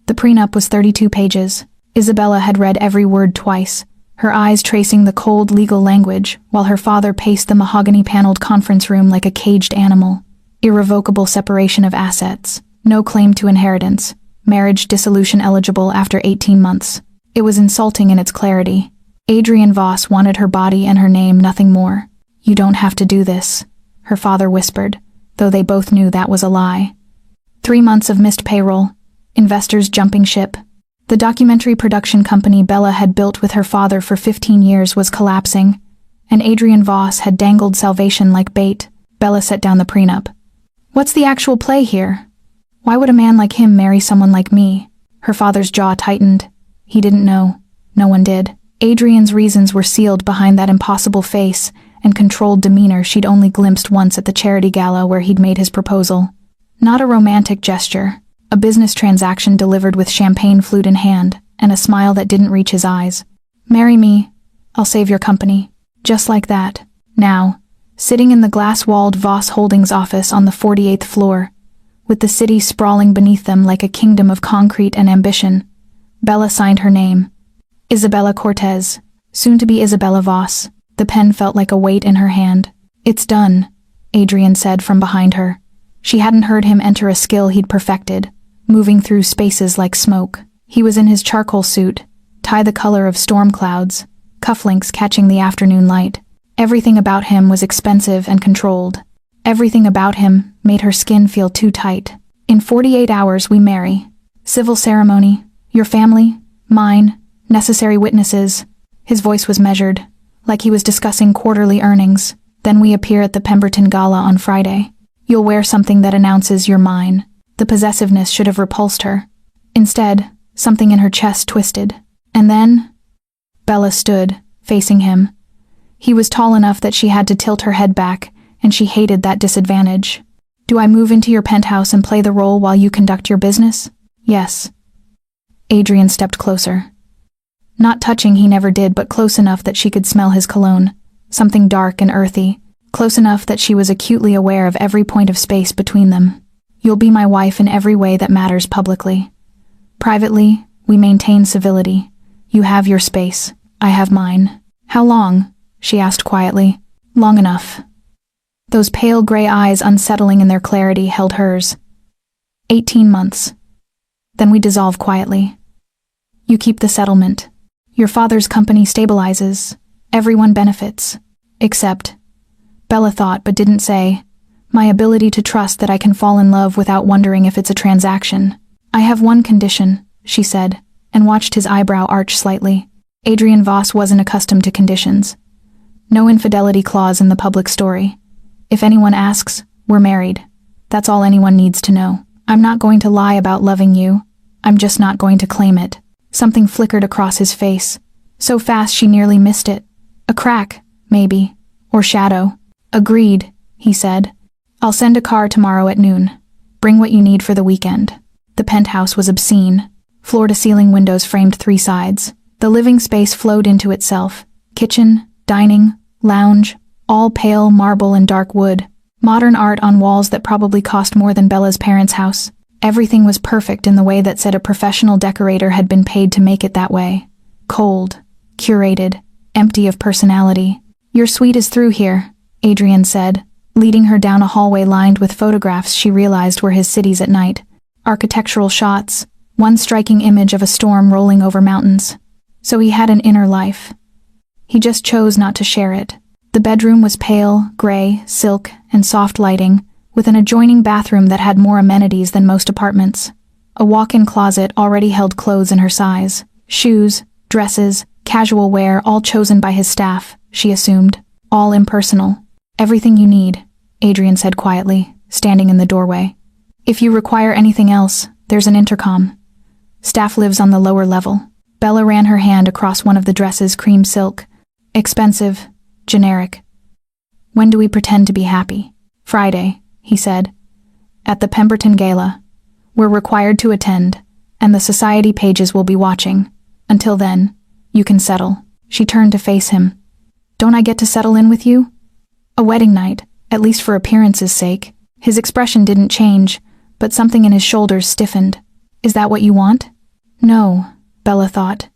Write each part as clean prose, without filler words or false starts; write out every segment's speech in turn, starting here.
The prenup was 32 pages. Isabella had read every word twice, her eyes tracing the cold legal language, while her father paced the mahogany-paneled conference room like a caged animal. Irrevocable separation of assets, no claim to inheritance, marriage dissolution eligible after 18 months. It was insulting in its clarity. Adrian Voss wanted her body and her name, nothing more. "You don't have to do this," her father whispered, though they both knew that was a lie. 3 months of missed payroll, investors jumping ship. The documentary production company Bella had built with her father for 15 years was collapsing, and Adrian Voss had dangled salvation like bait. Bella set down the prenup. "What's the actual play here? Why would a man like him marry someone like me?" Her father's jaw tightened. He didn't know. No one did. Adrian's reasons were sealed behind that impossible face and controlled demeanor she'd only glimpsed once at the charity gala where he'd made his proposal. Not a romantic gesture, a business transaction delivered with champagne flute in hand and a smile that didn't reach his eyes. "Marry me, I'll save your company." Just like that. Now, sitting in the glass-walled Voss Holdings office on the 48th floor, with the city sprawling beneath them like a kingdom of concrete and ambition, Bella signed her name. Isabella Cortez, soon to be Isabella Voss. The pen felt like a weight in her hand. "It's done," Adrian said from behind her. She hadn't heard him enter a skill he'd perfected, moving through spaces like smoke. He was in his charcoal suit, tie the color of storm clouds, cufflinks catching the afternoon light. Everything about him was expensive and controlled. Everything about him made her skin feel too tight. "In 48 hours we marry. Civil ceremony, your family, mine, necessary witnesses." His voice was measured, like he was discussing quarterly earnings. "Then we appear at the Pemberton Gala on Friday. You'll wear something that announces you're mine." The possessiveness should have repulsed her. Instead, something in her chest twisted. And then Bella stood, facing him. He was tall enough that she had to tilt her head back, and she hated that disadvantage. "Do I move into your penthouse and play the role while you conduct your business?" "Yes." Adrian stepped closer. Not touching, he never did, but close enough that she could smell his cologne, something dark and earthy, close enough that she was acutely aware of every point of space between them. "You'll be my wife in every way that matters publicly. Privately, we maintain civility. You have your space, I have mine." "How long?" she asked quietly. "Long enough." Those pale gray eyes, unsettling in their clarity, held hers. 18 months. Then we dissolve quietly. You keep the settlement. Your father's company stabilizes. Everyone benefits. Except, Bella thought but didn't say, my ability to trust that I can fall in love without wondering if it's a transaction. "I have one condition," she said, and watched his eyebrow arch slightly. Adrian Voss wasn't accustomed to conditions. No infidelity clause in the public story. If anyone asks, we're married. That's all anyone needs to know. "I'm not going to lie about loving you. I'm just not going to claim it." Something flickered across his face, so fast she nearly missed it. A crack, maybe, or shadow. "Agreed," he said. "I'll send a car tomorrow at noon. Bring what you need for the weekend." The penthouse was obscene. Floor-to-ceiling windows framed 3 sides. The living space flowed into itself. Kitchen, dining, lounge, all pale marble and dark wood. Modern art on walls that probably cost more than Bella's parents' house. Everything was perfect in the way that said a professional decorator had been paid to make it that way. Cold, curated, empty of personality. "Your suite is through here," Adrian said, leading her down a hallway lined with photographs she realized were his cities at night. Architectural shots, one striking image of a storm rolling over mountains. So he had an inner life. He just chose not to share it. The bedroom was pale, gray, silk, and soft lighting, with an adjoining bathroom that had more amenities than most apartments. A walk-in closet already held clothes in her size. Shoes, dresses, casual wear, all chosen by his staff, she assumed. All impersonal. "Everything you need," Adrian said quietly, standing in the doorway. "If you require anything else, there's an intercom. Staff lives on the lower level." Bella ran her hand across one of the dresses, cream silk. "Expensive, generic." "When do we pretend to be happy?" "Friday," he said. "At the Pemberton Gala. We're required to attend, and the society pages will be watching. Until then, you can settle." She turned to face him. "Don't I get to settle in with you? A wedding night, at least for appearance's sake." His expression didn't change, but something in his shoulders stiffened. "Is that what you want?" No, Bella thought.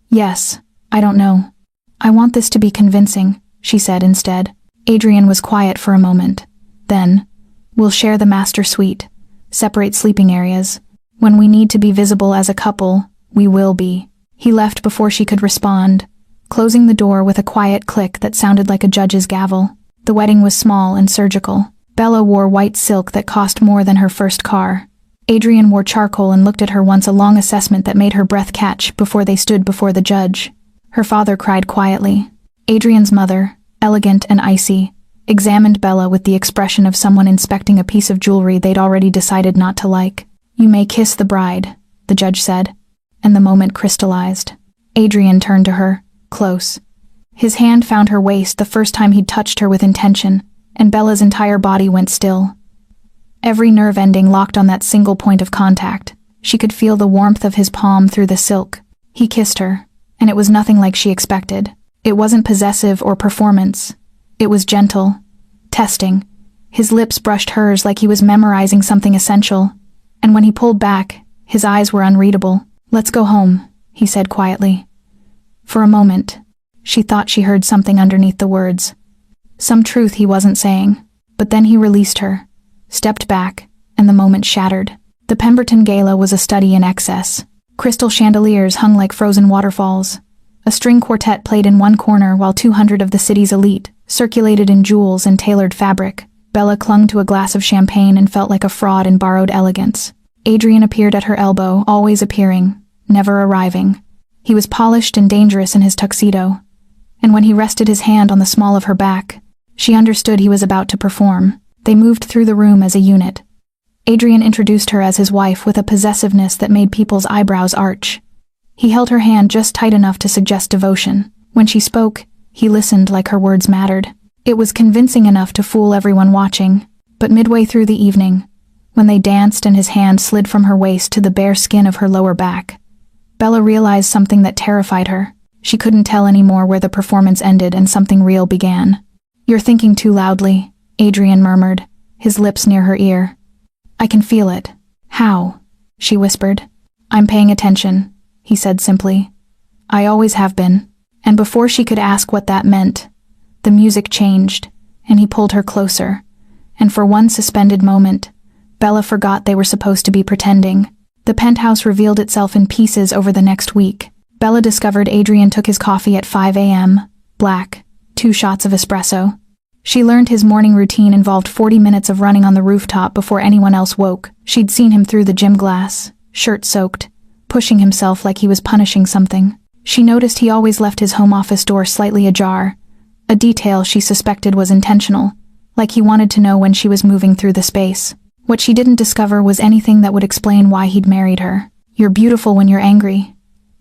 Yes, I don't know. I want this to be convincing, she said instead. Adrian was quiet for a moment. Then, we'll share the master suite, separate sleeping areas. When we need to be visible as a couple, we will be. He left before she could respond, closing the door with a quiet click that sounded like a judge's gavel. The wedding was small and surgical. Bella wore white silk that cost more than her first car. Adrian wore charcoal and looked at her once, a long assessment that made her breath catch before they stood before the judge. Her father cried quietly. Adrian's mother, elegant and icy, examined Bella with the expression of someone inspecting a piece of jewelry they'd already decided not to like. You may kiss the bride, the judge said, and the moment crystallized. Adrian turned to her, close. His hand found her waist the first time he'd touched her with intention, and Bella's entire body went still. Every nerve ending locked on that single point of contact. She could feel the warmth of his palm through the silk. He kissed her, and it was nothing like she expected. It wasn't possessive or performance. It was gentle, testing. His lips brushed hers like he was memorizing something essential, and when he pulled back, his eyes were unreadable. Let's go home, he said quietly. For a moment, she thought she heard something underneath the words. Some truth he wasn't saying, but then he released her, stepped back, and the moment shattered. The Pemberton Gala was a study in excess. Crystal chandeliers hung like frozen waterfalls. A string quartet played in one corner while 200 of the city's elite circulated in jewels and tailored fabric. Bella clung to a glass of champagne and felt like a fraud in borrowed elegance. Adrian appeared at her elbow, always appearing, never arriving. He was polished and dangerous in his tuxedo, and when he rested his hand on the small of her back, she understood he was about to perform. They moved through the room as a unit. Adrian introduced her as his wife with a possessiveness that made people's eyebrows arch. He held her hand just tight enough to suggest devotion. When she spoke, he listened like her words mattered. It was convincing enough to fool everyone watching, but midway through the evening, when they danced and his hand slid from her waist to the bare skin of her lower back, Bella realized something that terrified her. She couldn't tell anymore where the performance ended and something real began. You're thinking too loudly, Adrian murmured, his lips near her ear. I can feel it. How? She whispered. I'm paying attention, he said simply. I always have been. And before she could ask what that meant, the music changed, and he pulled her closer. And for one suspended moment, Bella forgot they were supposed to be pretending. The penthouse revealed itself in pieces over the next week. Bella discovered Adrian took his coffee at 5 a.m., black, 2 shots of espresso. She learned his morning routine involved 40 minutes of running on the rooftop before anyone else woke. She'd seen him through the gym glass, shirt soaked, pushing himself like he was punishing something. She noticed he always left his home office door slightly ajar, a detail she suspected was intentional, like he wanted to know when she was moving through the space. What she didn't discover was anything that would explain why he'd married her. You're beautiful when you're angry,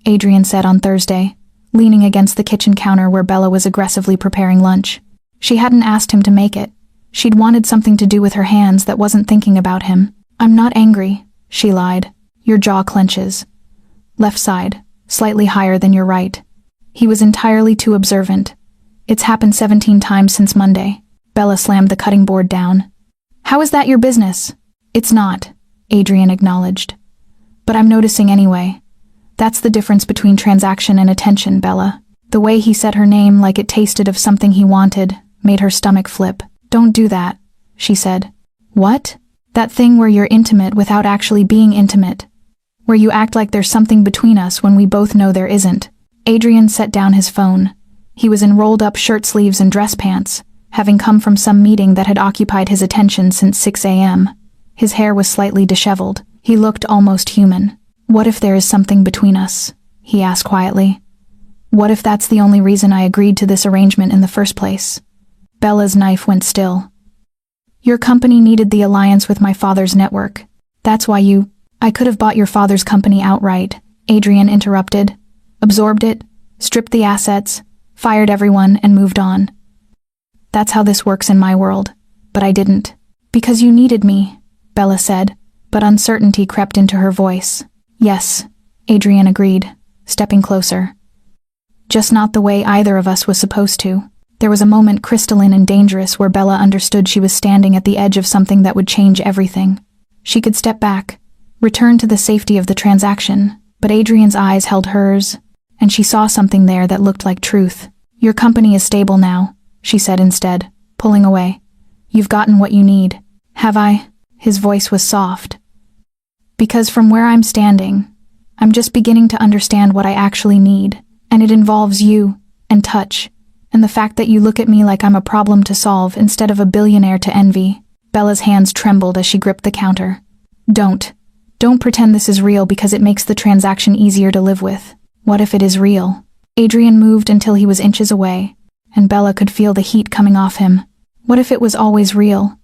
Adrian said on Thursday, leaning against the kitchen counter where Bella was aggressively preparing lunch. She hadn't asked him to make it. She'd wanted something to do with her hands that wasn't thinking about him. I'm not angry, she lied. Your jaw clenches. Left side, slightly higher than your right. He was entirely too observant. It's happened 17 times since Monday. Bella slammed the cutting board down. How is that your business? It's not, Adrian acknowledged. But I'm noticing anyway. That's the difference between transaction and attention, Bella. The way he said her name like it tasted of something he wanted made her stomach flip. Don't do that, she said. What? That thing where you're intimate without actually being intimate. Where you act like there's something between us when we both know there isn't. Adrian set down his phone. He was in rolled-up shirt sleeves and dress pants, having come from some meeting that had occupied his attention since 6 a.m. His hair was slightly disheveled. He looked almost human. What if there is something between us? He asked quietly. What if that's the only reason I agreed to this arrangement in the first place? Bella's knife went still. Your company needed the alliance with my father's network. That's why you— I could have bought your father's company outright, Adrian interrupted. Absorbed it, stripped the assets, fired everyone, and moved on. That's how this works in my world. But I didn't. Because you needed me, Bella said, but uncertainty crept into her voice. Yes, Adrian agreed, stepping closer. Just not the way either of us was supposed to. There was a moment crystalline and dangerous where Bella understood she was standing at the edge of something that would change everything. She could step back, return to the safety of the transaction, but Adrian's eyes held hers, and she saw something there that looked like truth. "Your company is stable now," she said instead, pulling away. "You've gotten what you need." "Have I?" His voice was soft. "Because from where I'm standing, I'm just beginning to understand what I actually need, and it involves you, and touch, and the fact that you look at me like I'm a problem to solve instead of a billionaire to envy." Bella's hands trembled as she gripped the counter. Don't pretend this is real because it makes the transaction easier to live with. What if it is real?" Adrian moved until he was inches away, and Bella could feel the heat coming off him. What if it was always real?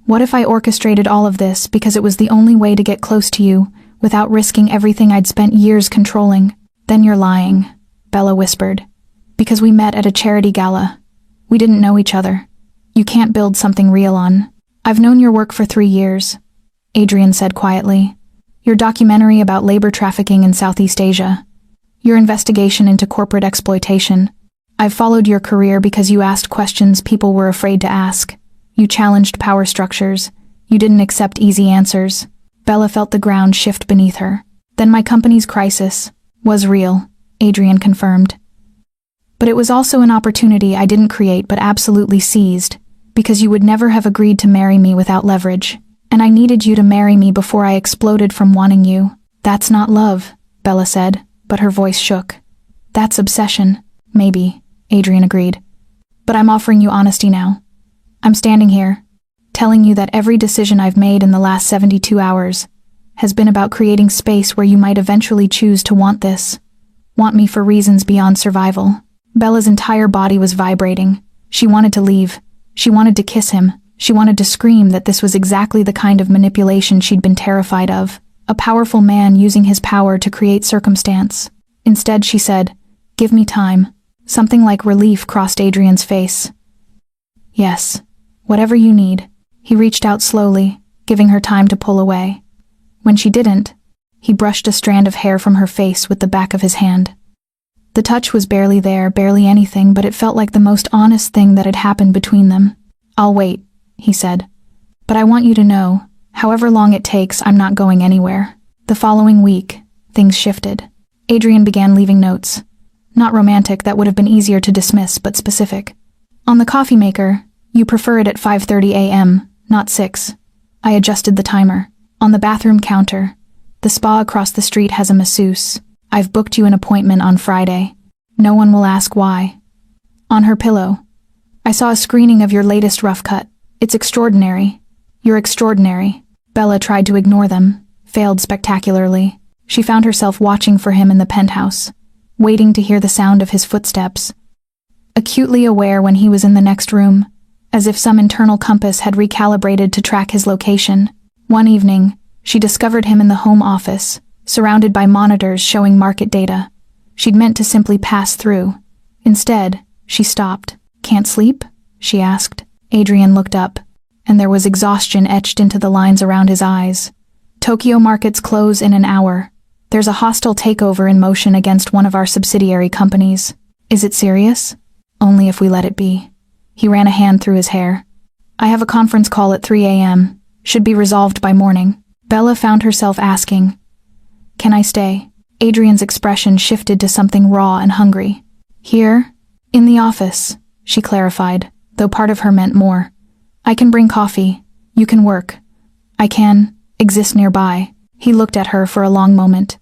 What if I orchestrated all of this because it was the only way to get close to you, without risking everything I'd spent years controlling? "Then you're lying," Bella whispered. "Because we met at a charity gala. We didn't know each other. You can't build something real on." "I've known your work for 3 years," Adrian said quietly. "Your documentary about labor trafficking in Southeast Asia. Your investigation into corporate exploitation. I've followed your career because you asked questions people were afraid to ask. You challenged power structures. You didn't accept easy answers." Bella felt the ground shift beneath her. "Then my company's crisis was real," Adrian confirmed. "But it was also an opportunity I didn't create but absolutely seized, because you would never have agreed to marry me without leverage. And I needed you to marry me before I exploded from wanting you." "That's not love," Bella said, but her voice shook. "That's obsession." "Maybe," Adrian agreed. "But I'm offering you honesty now. I'm standing here, telling you that every decision I've made in the last 72 hours has been about creating space where you might eventually choose to want this. Want me for reasons beyond survival." Bella's entire body was vibrating. She wanted to leave. She wanted to kiss him. She wanted to scream that this was exactly the kind of manipulation she'd been terrified of. A powerful man using his power to create circumstance. Instead, she said, "Give me time." Something like relief crossed Adrian's face. "Yes, whatever you need." He reached out slowly, giving her time to pull away. When she didn't, he brushed a strand of hair from her face with the back of his hand. The touch was barely there, barely anything, but it felt like the most honest thing that had happened between them. "I'll wait," he said. "But I want you to know, however long it takes, I'm not going anywhere." The following week, things shifted. Adrian began leaving notes. Not romantic, that would have been easier to dismiss, but specific. "On the coffee maker, you prefer it at 5:30 a.m., not 6. I adjusted the timer. On the bathroom counter, the spa across the street has a masseuse. I've booked you an appointment on Friday. No one will ask why." On her pillow, "I saw a screening of your latest rough cut. It's extraordinary. You're extraordinary." Bella tried to ignore them, failed spectacularly. She found herself watching for him in the penthouse, waiting to hear the sound of his footsteps. Acutely aware when he was in the next room, as if some internal compass had recalibrated to track his location. One evening, she discovered him in the home office, surrounded by monitors showing market data. She'd meant to simply pass through. Instead, she stopped. "Can't sleep?" she asked. Adrian looked up, and there was exhaustion etched into the lines around his eyes. "Tokyo markets close in an hour. There's a hostile takeover in motion against one of our subsidiary companies. Is it serious?" "Only if we let it be." He ran a hand through his hair. "I have a conference call at 3 a.m. Should be resolved by morning." Bella found herself asking, "Can I stay?" Adrian's expression shifted to something raw and hungry. "Here? In the office," she clarified, though part of her meant more. "I can bring coffee. You can work. I can exist nearby." He looked at her for a long moment.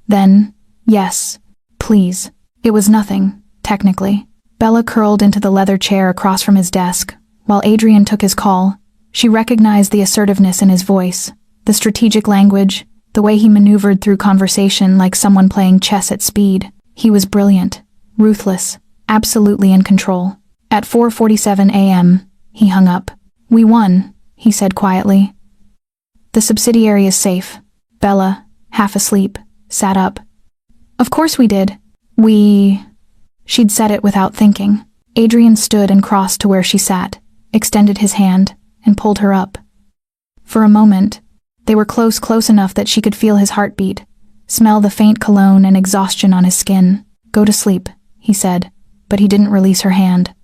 Then, "Yes, please." It was nothing, technically. Bella curled into the leather chair across from his desk, while Adrian took his call. She recognized the assertiveness in his voice, the strategic language, the way he maneuvered through conversation like someone playing chess at speed. He was brilliant, ruthless, absolutely in control. At 4:47 a.m., he hung up. "We won," he said quietly. "The subsidiary is safe." Bella, half asleep, sat up. "Of course we did. She'd said it without thinking. Adrian stood and crossed to where she sat, extended his hand, and pulled her up. For a moment, they were close enough that she could feel his heartbeat, smell the faint cologne and exhaustion on his skin. "Go to sleep," he said, but he didn't release her hand.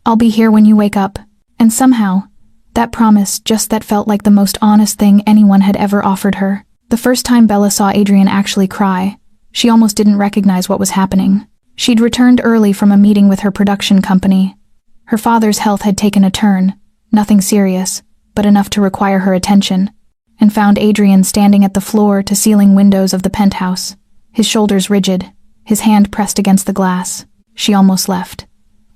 "I'll be here when you wake up." And somehow, that promise that felt like the most honest thing anyone had ever offered her. The first time Bella saw Adrian actually cry, She almost didn't recognize what was happening. She'd returned early from a meeting with her production company. Her father's health had taken a turn, nothing serious, but enough to require her attention, and found Adrian standing at the floor-to-ceiling windows of the penthouse, his shoulders rigid, his hand pressed against the glass. She almost left.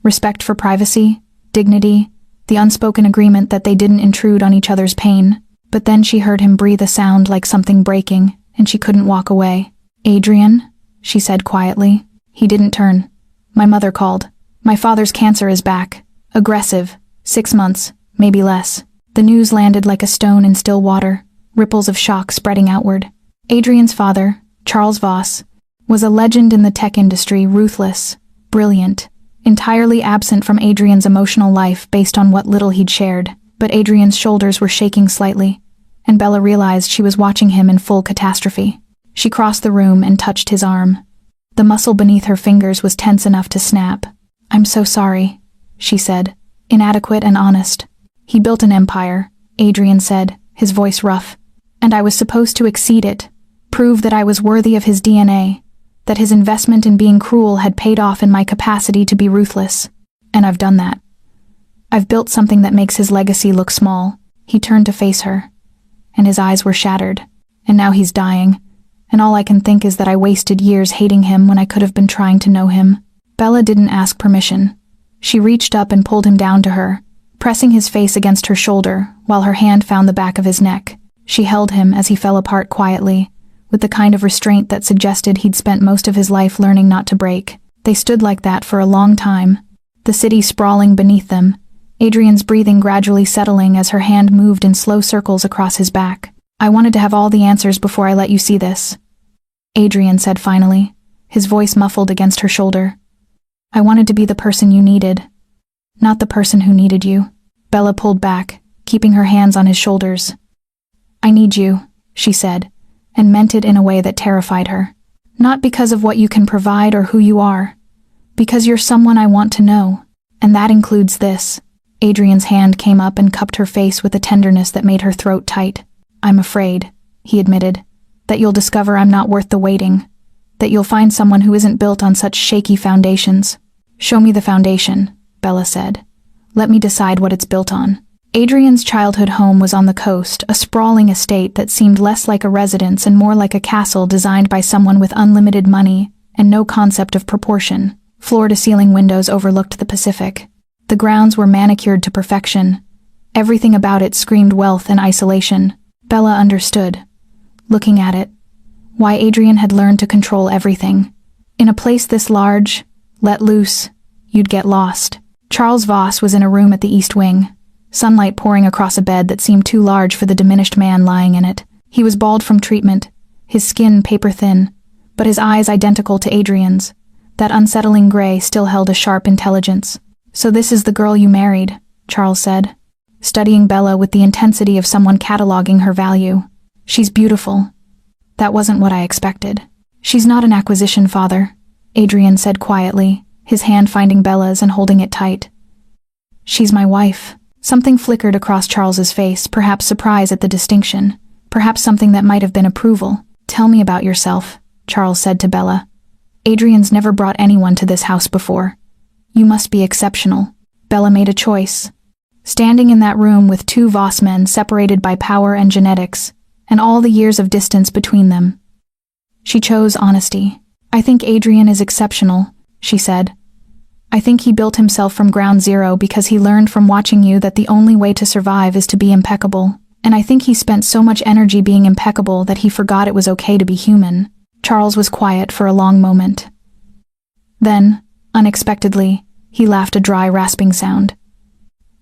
Respect for privacy, dignity, the unspoken agreement that they didn't intrude on each other's pain. But then she heard him breathe a sound like something breaking, and she couldn't walk away. "Adrian?" she said quietly. He didn't turn. "My mother called. My father's cancer is back. Aggressive. 6 months, maybe less." The news landed like a stone in still water, ripples of shock spreading outward. Adrian's father, Charles Voss, was a legend in the tech industry, ruthless, brilliant, entirely absent from Adrian's emotional life based on what little he'd shared. But Adrian's shoulders were shaking slightly, and Bella realized she was watching him in full catastrophe. She crossed the room and touched his arm. The muscle beneath her fingers was tense enough to snap. "I'm so sorry," she said, inadequate and honest. "He built an empire," Adrian said, his voice rough, "and I was supposed to exceed it, prove that I was worthy of his DNA, that his investment in being cruel had paid off in my capacity to be ruthless. And I've done that. I've built something that makes his legacy look small." He turned to face her, and his eyes were shattered. "And now he's dying, and all I can think is that I wasted years hating him when I could have been trying to know him." Bella didn't ask permission. She reached up and pulled him down to her, pressing his face against her shoulder while her hand found the back of his neck. She held him as he fell apart quietly, with the kind of restraint that suggested he'd spent most of his life learning not to break. They stood like that for a long time, the city sprawling beneath them, Adrian's breathing gradually settling as her hand moved in slow circles across his back. "I wanted to have all the answers before I let you see this," Adrian said finally, his voice muffled against her shoulder. "I wanted to be the person you needed, not the person who needed you." Bella pulled back, keeping her hands on his shoulders. "I need you," she said, and meant it in a way that terrified her. "Not because of what you can provide or who you are, because you're someone I want to know, and that includes this." Adrian's hand came up and cupped her face with a tenderness that made her throat tight. "I'm afraid," he admitted, "that you'll discover I'm not worth the waiting, that you'll find someone who isn't built on such shaky foundations." "Show me the foundation," Bella said. "Let me decide what it's built on." Adrian's childhood home was on the coast, a sprawling estate that seemed less like a residence and more like a castle designed by someone with unlimited money and no concept of proportion. Floor-to-ceiling windows overlooked the Pacific. The grounds were manicured to perfection. Everything about it screamed wealth and isolation. Bella understood, looking at it, why Adrian had learned to control everything. In a place this large, let loose, you'd get lost. Charles Voss was in a room at the east wing, sunlight pouring across a bed that seemed too large for the diminished man lying in it. He was bald from treatment, his skin paper-thin, but his eyes identical to Adrian's. That unsettling gray still held a sharp intelligence. "So this is the girl you married," Charles said, studying Bella with the intensity of someone cataloging her value. "She's beautiful." "That wasn't what I expected." "She's not an acquisition, father," Adrian said quietly, his hand finding Bella's and holding it tight. "She's my wife." Something flickered across Charles's face, perhaps surprise at the distinction, perhaps something that might have been approval. "Tell me about yourself," Charles said to Bella. "Adrian's never brought anyone to this house before. You must be exceptional." Bella made a choice. Standing in that room with two Voss men separated by power and genetics, and all the years of distance between them, she chose honesty. "I think Adrian is exceptional," she said. "I think he built himself from ground zero because he learned from watching you that the only way to survive is to be impeccable. And I think he spent so much energy being impeccable that he forgot it was okay to be human." Charles was quiet for a long moment. Then, unexpectedly, he laughed a dry, rasping sound.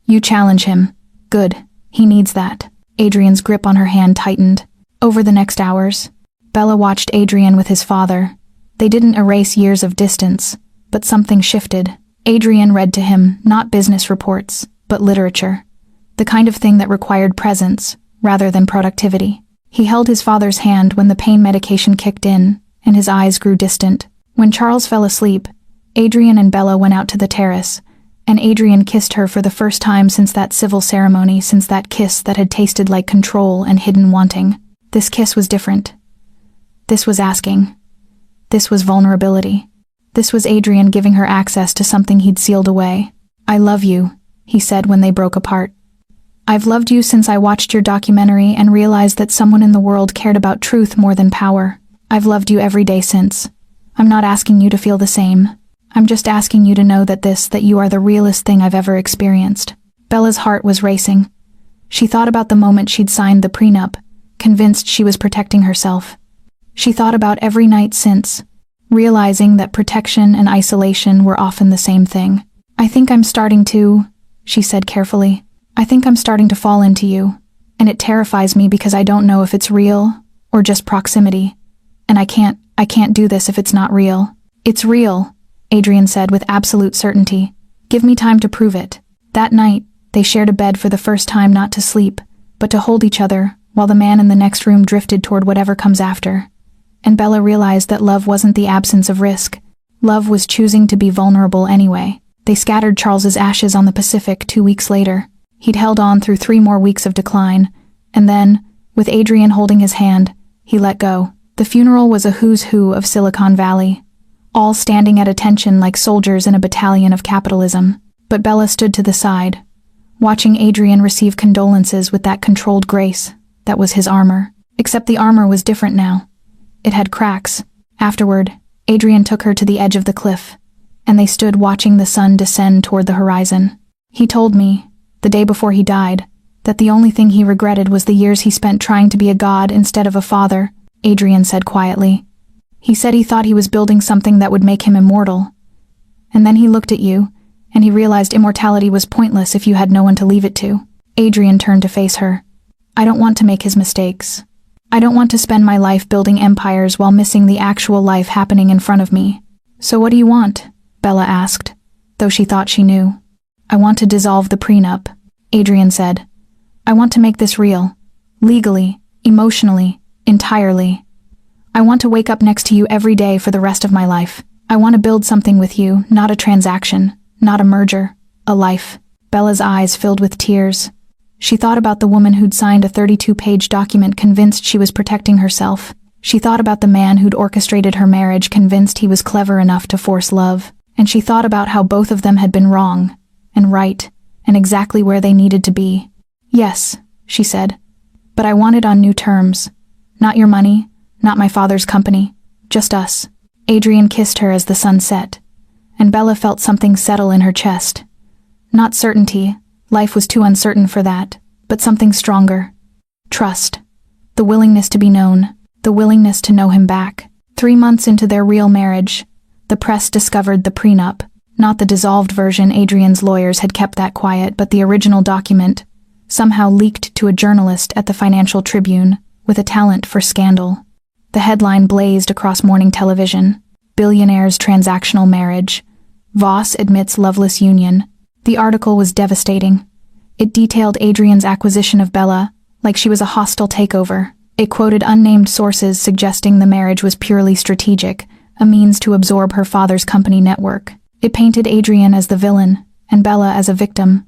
"You challenge him. Good. He needs that." Adrian's grip on her hand tightened. Over the next hours, Bella watched Adrian with his father. They didn't erase years of distance, but something shifted. Adrian read to him not business reports, but literature, the kind of thing that required presence rather than productivity. He held his father's hand when the pain medication kicked in, and his eyes grew distant. When Charles fell asleep, Adrian and Bella went out to the terrace, and Adrian kissed her for the first time since that civil ceremony, since that kiss that had tasted like control and hidden wanting. This kiss was different. This was asking, This was vulnerability. This was Adrian giving her access to something he'd sealed away. "I love you," he said when they broke apart. "I've loved you since I watched your documentary and realized that someone in the world cared about truth more than power. I've loved you every day since. I'm not asking you to feel the same. I'm just asking you to know that you are the realest thing I've ever experienced." Bella's heart was racing. She thought about the moment she'd signed the prenup, convinced she was protecting herself. She thought about every night since, realizing that protection and isolation were often the same thing. "I think I'm starting to," she said carefully. "I think I'm starting to fall into you. And it terrifies me because I don't know if it's real or just proximity. And I can't do this if it's not real." "It's real," Adrian said with absolute certainty. "Give me time to prove it." That night, they shared a bed for the first time, not to sleep, but to hold each other, while the man in the next room drifted toward whatever comes after. And Bella realized that love wasn't the absence of risk. Love was choosing to be vulnerable anyway. They scattered Charles's ashes on the Pacific 2 weeks later. He'd held on through 3 more weeks of decline, and then, with Adrian holding his hand, he let go. The funeral was a who's who of Silicon Valley, all standing at attention like soldiers in a battalion of capitalism. But Bella stood to the side, watching Adrian receive condolences with that controlled grace that was his armor. Except the armor was different now. It had cracks. Afterward, Adrian took her to the edge of the cliff, and they stood watching the sun descend toward the horizon. "He told me, the day before he died, that the only thing he regretted was the years he spent trying to be a god instead of a father," Adrian said quietly. "He said he thought he was building something that would make him immortal. And then he looked at you, and he realized immortality was pointless if you had no one to leave it to." Adrian turned to face her. "I don't want to make his mistakes. I don't want to spend my life building empires while missing the actual life happening in front of me." "So what do you want?" Bella asked, though she thought she knew. "I want to dissolve the prenup," Adrian said. "I want to make this real. Legally, emotionally, entirely. I want to wake up next to you every day for the rest of my life. I want to build something with you, not a transaction. Not a merger, a life." Bella's eyes filled with tears. She thought about the woman who'd signed a 32-page document convinced she was protecting herself. She thought about the man who'd orchestrated her marriage convinced he was clever enough to force love. And she thought about how both of them had been wrong, and right, and exactly where they needed to be. "Yes," she said, "but I want it on new terms. Not your money, not my father's company, just us." Adrian kissed her as the sun set, and Bella felt something settle in her chest. Not certainty, life was too uncertain for that, but something stronger. Trust. The willingness to be known, the willingness to know him back. 3 months into their real marriage, the press discovered the prenup, not the dissolved version. Adrian's lawyers had kept that quiet, but the original document, somehow leaked to a journalist at the Financial Tribune, with a talent for scandal. The headline blazed across morning television: "Billionaire's transactional marriage. Voss admits loveless union." The article was devastating. It detailed Adrian's acquisition of Bella like she was a hostile takeover. It quoted unnamed sources suggesting the marriage was purely strategic, a means to absorb her father's company network. It painted Adrian as the villain and Bella as a victim,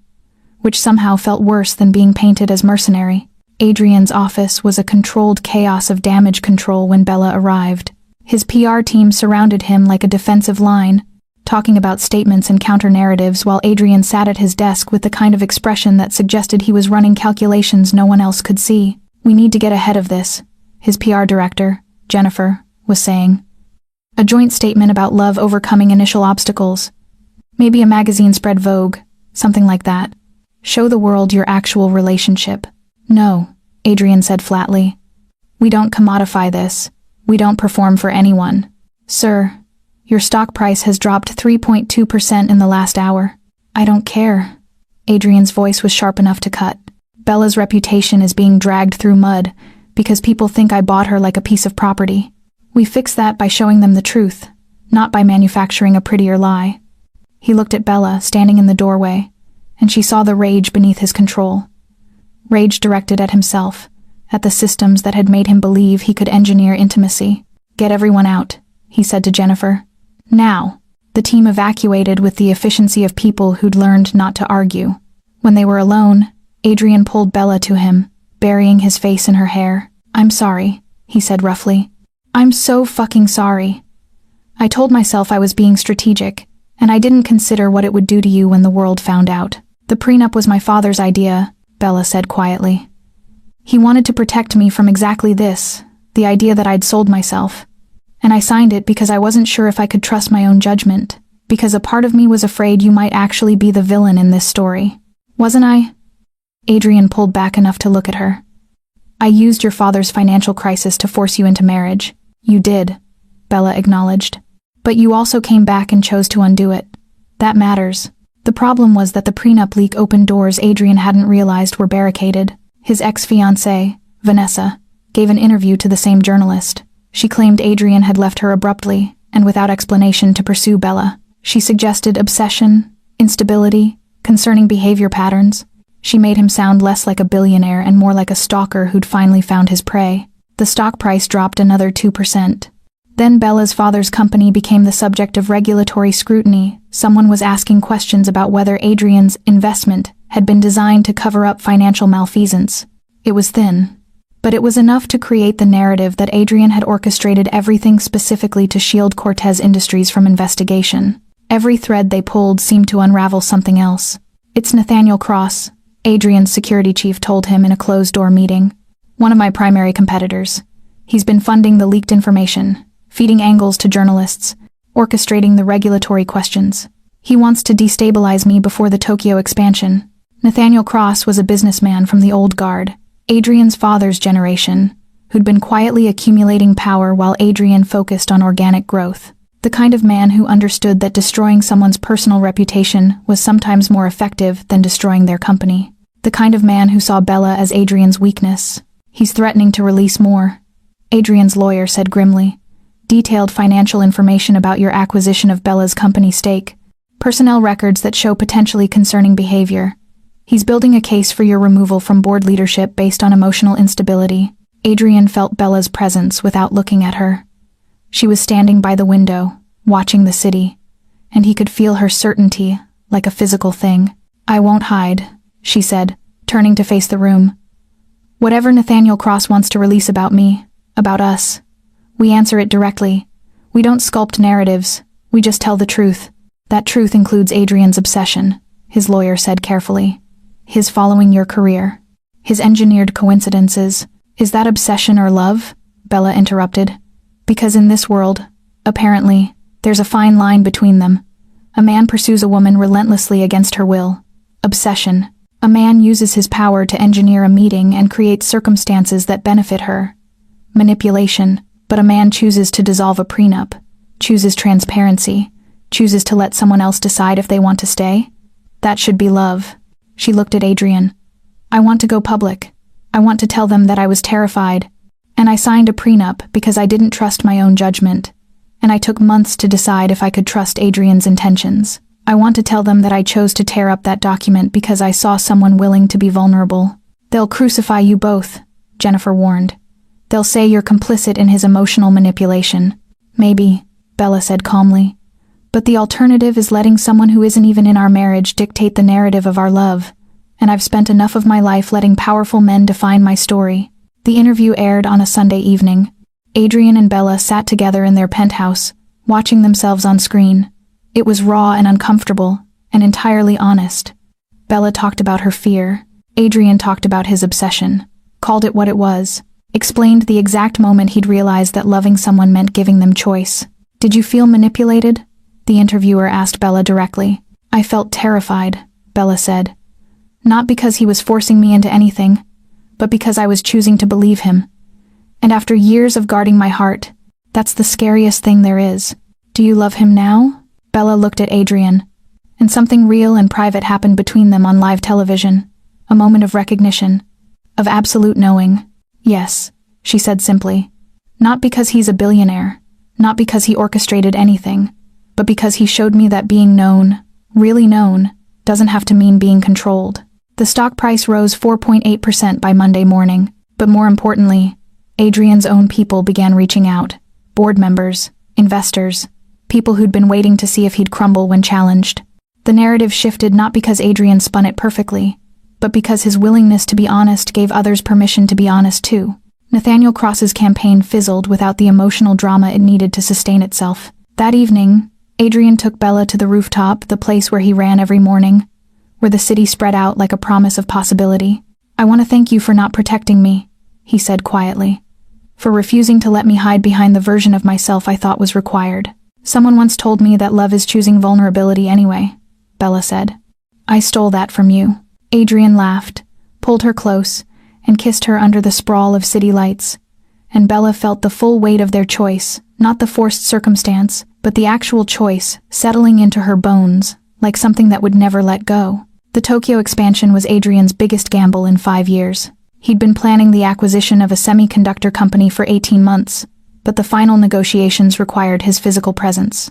which somehow felt worse than being painted as mercenary. Adrian's office was a controlled chaos of damage control when Bella arrived. His PR team surrounded him like a defensive line, talking about statements and counter-narratives while Adrian sat at his desk with the kind of expression that suggested he was running calculations no one else could see. "We need to get ahead of this," his PR director, Jennifer, was saying. "A joint statement about love overcoming initial obstacles. Maybe a magazine spread Vogue, something like that. Show the world your actual relationship." "No," Adrian said flatly. "We don't commodify this. We don't perform for anyone. Sir, your stock price has dropped 3.2% in the last hour." "I don't care." Adrian's voice was sharp enough to cut. "Bella's reputation is being dragged through mud because people think I bought her like a piece of property. We fix that by showing them the truth, not by manufacturing a prettier lie." He looked at Bella, standing in the doorway, and she saw the rage beneath his control. Rage directed at himself, at the systems that had made him believe he could engineer intimacy. "Get everyone out," he said to Jennifer. "Now." The team evacuated with the efficiency of people who'd learned not to argue. When they were alone, Adrian pulled Bella to him, burying his face in her hair. "I'm sorry," he said roughly. "I'm so fucking sorry." I told myself I was being strategic, and I didn't consider what it would do to you when the world found out. The prenup was my father's idea, Bella said quietly. He wanted to protect me from exactly this, the idea that I'd sold myself. And I signed it because I wasn't sure if I could trust my own judgment, because a part of me was afraid you might actually be the villain in this story. Wasn't I? Adrian pulled back enough to look at her. I used your father's financial crisis to force you into marriage. You did, Bella acknowledged. But you also came back and chose to undo it. That matters. The problem was that the prenup leak opened doors Adrian hadn't realized were barricaded. His ex-fiancée, Vanessa, gave an interview to the same journalist. She claimed Adrian had left her abruptly, and without explanation, to pursue Bella. She suggested obsession, instability, concerning behavior patterns. She made him sound less like a billionaire and more like a stalker who'd finally found his prey. The stock price dropped another 2%. Then Bella's father's company became the subject of regulatory scrutiny. Someone was asking questions about whether Adrian's investment had been designed to cover up financial malfeasance. It was thin, but it was enough to create the narrative that Adrian had orchestrated everything specifically to shield Cortez Industries from investigation. Every thread they pulled seemed to unravel something else. It's Nathaniel Cross, Adrian's security chief told him in a closed-door meeting. One of my primary competitors. He's been funding the leaked information, feeding angles to journalists, orchestrating the regulatory questions. He wants to destabilize me before the Tokyo expansion. Nathaniel Cross was a businessman from the old guard, Adrian's father's generation, who'd been quietly accumulating power while Adrian focused on organic growth. The kind of man who understood that destroying someone's personal reputation was sometimes more effective than destroying their company. The kind of man who saw Bella as Adrian's weakness. He's threatening to release more, Adrian's lawyer said grimly. Detailed financial information about your acquisition of Bella's company stake. Personnel records that show potentially concerning behavior. He's building a case for your removal from board leadership based on emotional instability. Adrian felt Bella's presence without looking at her. She was standing by the window, watching the city, and he could feel her certainty, like a physical thing. I won't hide, she said, turning to face the room. Whatever Nathaniel Cross wants to release about me, about us, we answer it directly. We don't sculpt narratives, we just tell the truth. That truth includes Adrian's obsession, his lawyer said carefully. His following your career. His engineered coincidences. Is that obsession or love? Bella interrupted. Because in this world, apparently, there's a fine line between them. A man pursues a woman relentlessly against her will. Obsession. A man uses his power to engineer a meeting and create circumstances that benefit her. Manipulation. But a man chooses to dissolve a prenup, chooses transparency, chooses to let someone else decide if they want to stay. That should be love. She looked at Adrian. I want to go public. I want to tell them that I was terrified. And I signed a prenup because I didn't trust my own judgment. And I took months to decide if I could trust Adrian's intentions. I want to tell them that I chose to tear up that document because I saw someone willing to be vulnerable. They'll crucify you both, Jennifer warned. They'll say you're complicit in his emotional manipulation. Maybe, Bella said calmly. But the alternative is letting someone who isn't even in our marriage dictate the narrative of our love. And I've spent enough of my life letting powerful men define my story. The interview aired on a Sunday evening. Adrian and Bella sat together in their penthouse, watching themselves on screen. It was raw and uncomfortable, and entirely honest. Bella talked about her fear. Adrian talked about his obsession, called it what it was. Explained the exact moment he'd realized that loving someone meant giving them choice. Did you feel manipulated? The interviewer asked Bella directly. I felt terrified, Bella said. Not because he was forcing me into anything, but because I was choosing to believe him. And after years of guarding my heart, that's the scariest thing there is. Do you love him now? Bella looked at Adrian, and something real and private happened between them on live television. A moment of recognition, of absolute knowing. Yes, she said simply. Not because he's a billionaire, not because he orchestrated anything, but because he showed me that being known, really known, doesn't have to mean being controlled. The stock price rose 4.8% by Monday morning, but more importantly, Adrian's own people began reaching out. Board members, investors, people who'd been waiting to see if he'd crumble when challenged. The narrative shifted not because Adrian spun it perfectly, but because his willingness to be honest gave others permission to be honest too. Nathaniel Cross's campaign fizzled without the emotional drama it needed to sustain itself. That evening, Adrian took Bella to the rooftop, the place where he ran every morning, where the city spread out like a promise of possibility. "I want to thank you for not protecting me," he said quietly. "For refusing to let me hide behind the version of myself I thought was required. Someone once told me that love is choosing vulnerability anyway," Bella said. "I stole that from you." Adrian laughed, pulled her close, and kissed her under the sprawl of city lights. And Bella felt the full weight of their choice, not the forced circumstance, but the actual choice, settling into her bones, like something that would never let go. The Tokyo expansion was Adrian's biggest gamble in 5 years. He'd been planning the acquisition of a semiconductor company for 18 months, but the final negotiations required his physical presence.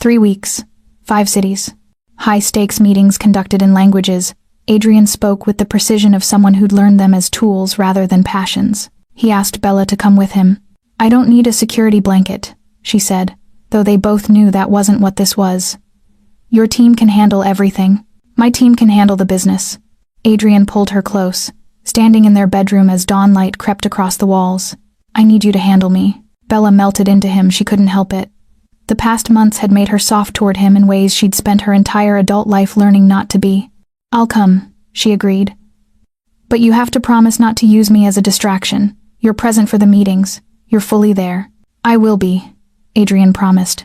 3 weeks, 5 cities, high-stakes meetings conducted in languages. Adrian spoke with the precision of someone who'd learned them as tools rather than passions. He asked Bella to come with him. "I don't need a security blanket," she said, though they both knew that wasn't what this was. "Your team can handle everything. My team can handle the business." Adrian pulled her close, standing in their bedroom as dawn light crept across the walls. "I need you to handle me." Bella melted into him, she couldn't help it. The past months had made her soft toward him in ways she'd spent her entire adult life learning not to be. "I'll come," she agreed. "But you have to promise not to use me as a distraction. You're present for the meetings. You're fully there." "I will be," Adrian promised.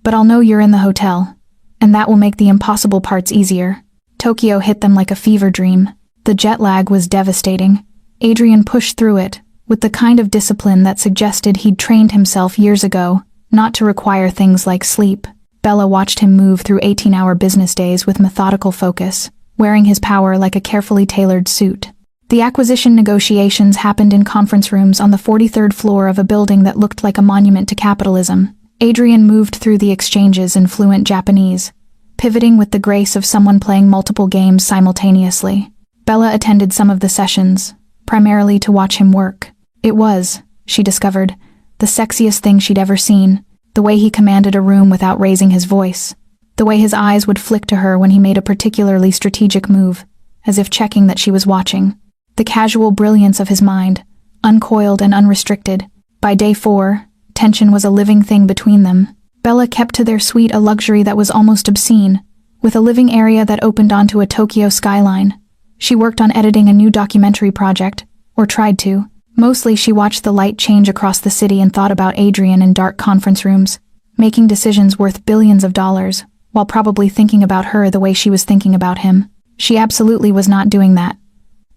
"But I'll know you're in the hotel, and that will make the impossible parts easier." Tokyo hit them like a fever dream. The jet lag was devastating. Adrian pushed through it, with the kind of discipline that suggested he'd trained himself years ago, not to require things like sleep. Bella watched him move through 18-hour business days with methodical focus, wearing his power like a carefully tailored suit. The acquisition negotiations happened in conference rooms on the 43rd floor of a building that looked like a monument to capitalism. Adrian moved through the exchanges in fluent Japanese, pivoting with the grace of someone playing multiple games simultaneously. Bella attended some of the sessions, primarily to watch him work. It was, she discovered, the sexiest thing she'd ever seen, the way he commanded a room without raising his voice, the way his eyes would flick to her when he made a particularly strategic move, as if checking that she was watching. The casual brilliance of his mind, uncoiled and unrestricted. By day 4, tension was a living thing between them. Bella kept to their suite a luxury that was almost obscene, with a living area that opened onto a Tokyo skyline. She worked on editing a new documentary project, or tried to. Mostly she watched the light change across the city and thought about Adrian in dark conference rooms, making decisions worth billions of dollars, while probably thinking about her the way she was thinking about him. She absolutely was not doing that.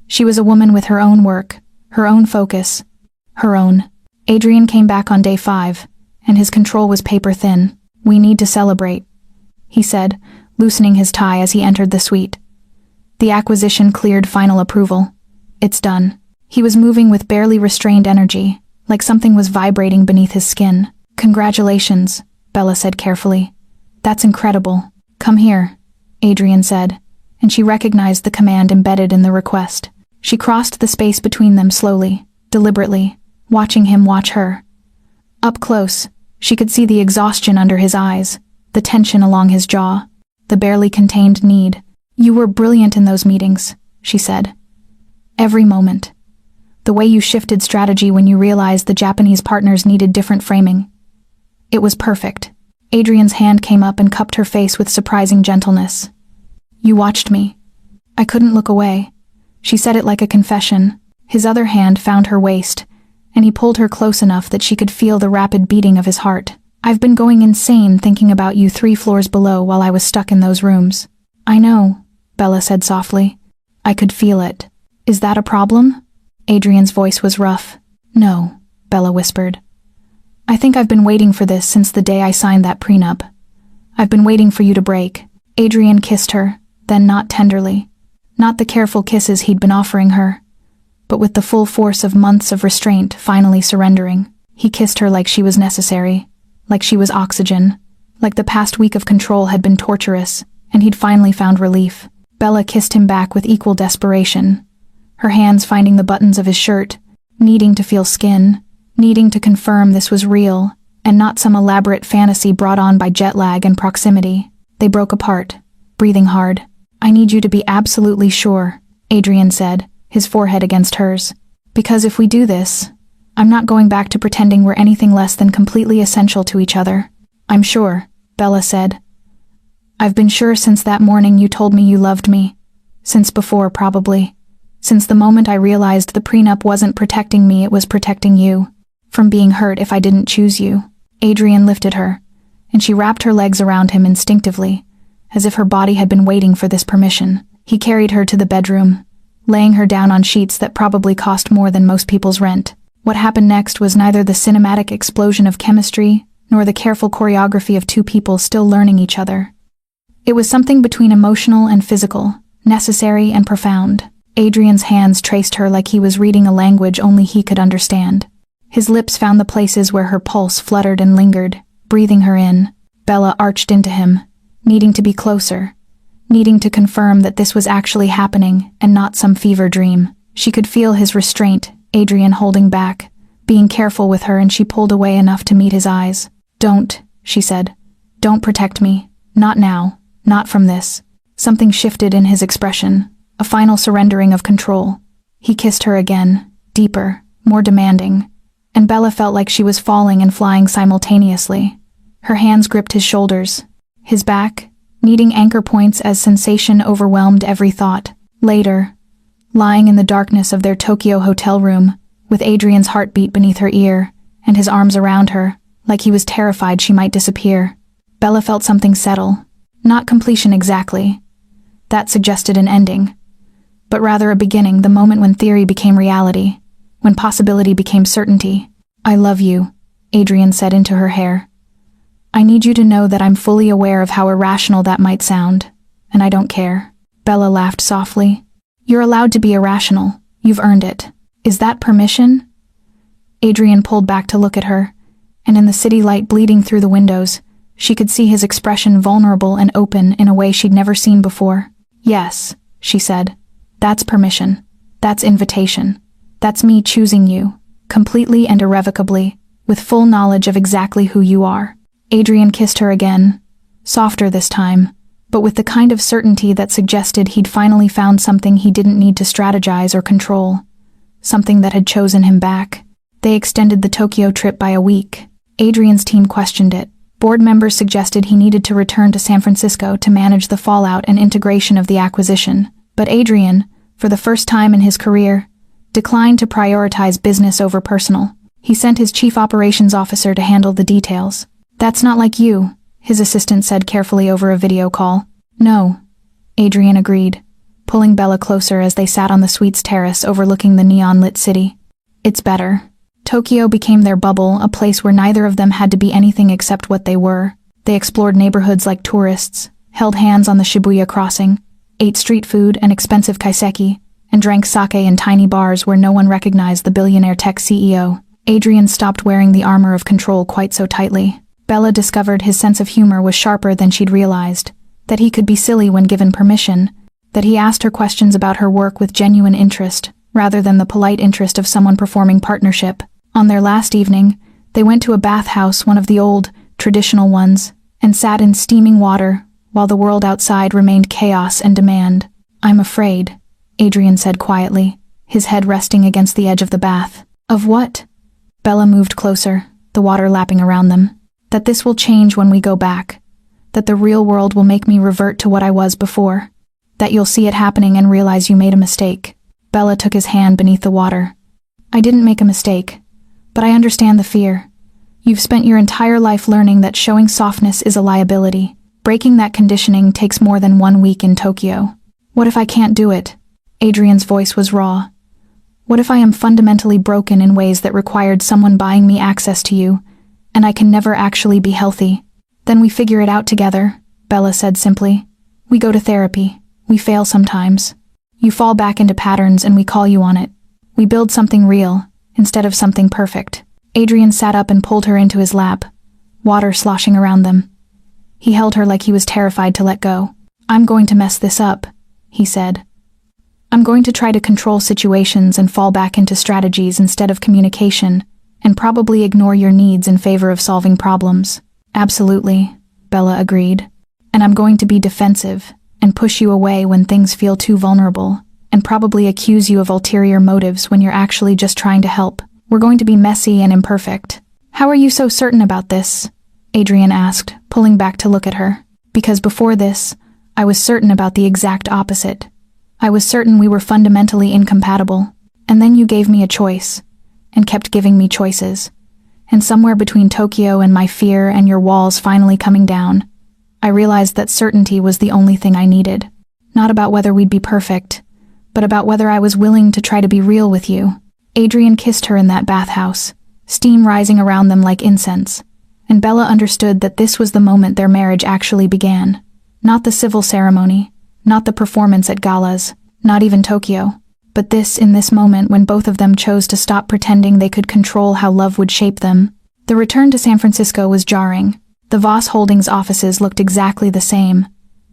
She was a woman with her own work, her own focus, her own. Adrian came back on day 5, and his control was paper thin. "We need to celebrate," he said, loosening his tie as he entered the suite. The acquisition cleared final approval. "It's done." He was moving with barely restrained energy, like something was vibrating beneath his skin. "Congratulations," Bella said carefully. "That's incredible." "Come here," Adrian said, and she recognized the command embedded in the request. She crossed the space between them slowly, deliberately, watching him watch her. Up close, she could see the exhaustion under his eyes, the tension along his jaw, the barely contained need. "You were brilliant in those meetings," she said. "Every moment. The way you shifted strategy when you realized the Japanese partners needed different framing. It was perfect." Adrian's hand came up and cupped her face with surprising gentleness. "You watched me. I couldn't look away." She said it like a confession. His other hand found her waist, and he pulled her close enough that she could feel the rapid beating of his heart. "I've been going insane thinking about you 3 floors below while I was stuck in those rooms." "I know," Bella said softly. "I could feel it." "Is that a problem?" Adrian's voice was rough. "No," Bella whispered. "I think I've been waiting for this since the day I signed that prenup. I've been waiting for you to break." Adrian kissed her, then not tenderly. Not the careful kisses he'd been offering her, but with the full force of months of restraint finally surrendering. He kissed her like she was necessary, like she was oxygen, like the past week of control had been torturous, and he'd finally found relief. Bella kissed him back with equal desperation, her hands finding the buttons of his shirt, needing to feel skin, needing to confirm this was real, and not some elaborate fantasy brought on by jet lag and proximity. They broke apart, breathing hard. "I need you to be absolutely sure," Adrian said, his forehead against hers. "Because if we do this, I'm not going back to pretending we're anything less than completely essential to each other." I'm sure, Bella said. I've been sure since that morning you told me you loved me. Since before, probably. Since the moment I realized the prenup wasn't protecting me, it was protecting you. From being hurt if I didn't choose you. Adrian lifted her, and she wrapped her legs around him instinctively, as if her body had been waiting for this permission. He carried her to the bedroom, laying her down on sheets that probably cost more than most people's rent. What happened next was neither the cinematic explosion of chemistry nor the careful choreography of two people still learning each other. It was something between emotional and physical, necessary and profound. Adrian's hands traced her like he was reading a language only he could understand. His lips found the places where her pulse fluttered and lingered, breathing her in. Bella arched into him, needing to be closer, needing to confirm that this was actually happening and not some fever dream. She could feel his restraint, Adrian holding back, being careful with her, and she pulled away enough to meet his eyes. Don't, she said. Don't protect me. Not now. Not from this. Something shifted in his expression, a final surrendering of control. He kissed her again, deeper, more demanding, and Bella felt like she was falling and flying simultaneously. Her hands gripped his shoulders, his back, needing anchor points as sensation overwhelmed every thought. Later, lying in the darkness of their Tokyo hotel room, with Adrian's heartbeat beneath her ear, and his arms around her, like he was terrified she might disappear, Bella felt something settle. Not completion exactly. That suggested an ending. But rather a beginning, the moment when theory became reality, when possibility became certainty. I love you, Adrian said into her hair. I need you to know that I'm fully aware of how irrational that might sound, and I don't care. Bella laughed softly. You're allowed to be irrational. You've earned it. Is that permission? Adrian pulled back to look at her, and in the city light bleeding through the windows, she could see his expression vulnerable and open in a way she'd never seen before. Yes, she said. That's permission. That's invitation. That's me choosing you, completely and irrevocably, with full knowledge of exactly who you are. Adrian kissed her again, softer this time, but with the kind of certainty that suggested he'd finally found something he didn't need to strategize or control, something that had chosen him back. They extended the Tokyo trip by a week. Adrian's team questioned it. Board members suggested he needed to return to San Francisco to manage the fallout and integration of the acquisition, but Adrian, for the first time in his career, declined to prioritize business over personal. He sent his chief operations officer to handle the details. That's not like you, his assistant said carefully over a video call. No, Adrian agreed, pulling Bella closer as they sat on the suite's terrace overlooking the neon-lit city. It's better. Tokyo became their bubble, a place where neither of them had to be anything except what they were. They explored neighborhoods like tourists, held hands on the Shibuya crossing, ate street food and expensive kaiseki, and drank sake in tiny bars where no one recognized the billionaire tech CEO. Adrian stopped wearing the armor of control quite so tightly. Bella discovered his sense of humor was sharper than she'd realized, that he could be silly when given permission, that he asked her questions about her work with genuine interest, rather than the polite interest of someone performing partnership. On their last evening, they went to a bathhouse, one of the old, traditional ones, and sat in steaming water, while the world outside remained chaos and demand. I'm afraid, Adrian said quietly, his head resting against the edge of the bath. Of what? Bella moved closer, the water lapping around them. That this will change when we go back. That the real world will make me revert to what I was before. That you'll see it happening and realize you made a mistake. Bella took his hand beneath the water. I didn't make a mistake. But I understand the fear. You've spent your entire life learning that showing softness is a liability. Breaking that conditioning takes more than 1 week in Tokyo. What if I can't do it? Adrian's voice was raw. What if I am fundamentally broken in ways that required someone buying me access to you, and I can never actually be healthy? Then we figure it out together, Bella said simply. We go to therapy. We fail sometimes. You fall back into patterns and we call you on it. We build something real, instead of something perfect. Adrian sat up and pulled her into his lap, water sloshing around them. He held her like he was terrified to let go. I'm going to mess this up, he said. I'm going to try to control situations and fall back into strategies instead of communication, and probably ignore your needs in favor of solving problems. Absolutely, Bella agreed. And I'm going to be defensive, and push you away when things feel too vulnerable, and probably accuse you of ulterior motives when you're actually just trying to help. We're going to be messy and imperfect. How are you so certain about this? Adrian asked, pulling back to look at her. Because before this, I was certain about the exact opposite. I was certain we were fundamentally incompatible. And then you gave me a choice, and kept giving me choices. And somewhere between Tokyo and my fear and your walls finally coming down, I realized that certainty was the only thing I needed. Not about whether we'd be perfect, but about whether I was willing to try to be real with you. Adrian kissed her in that bathhouse, steam rising around them like incense, and Bella understood that this was the moment their marriage actually began. Not the civil ceremony, not the performance at galas, not even Tokyo, but in this moment when both of them chose to stop pretending they could control how love would shape them. The return to San Francisco was jarring. The Voss Holdings offices looked exactly the same,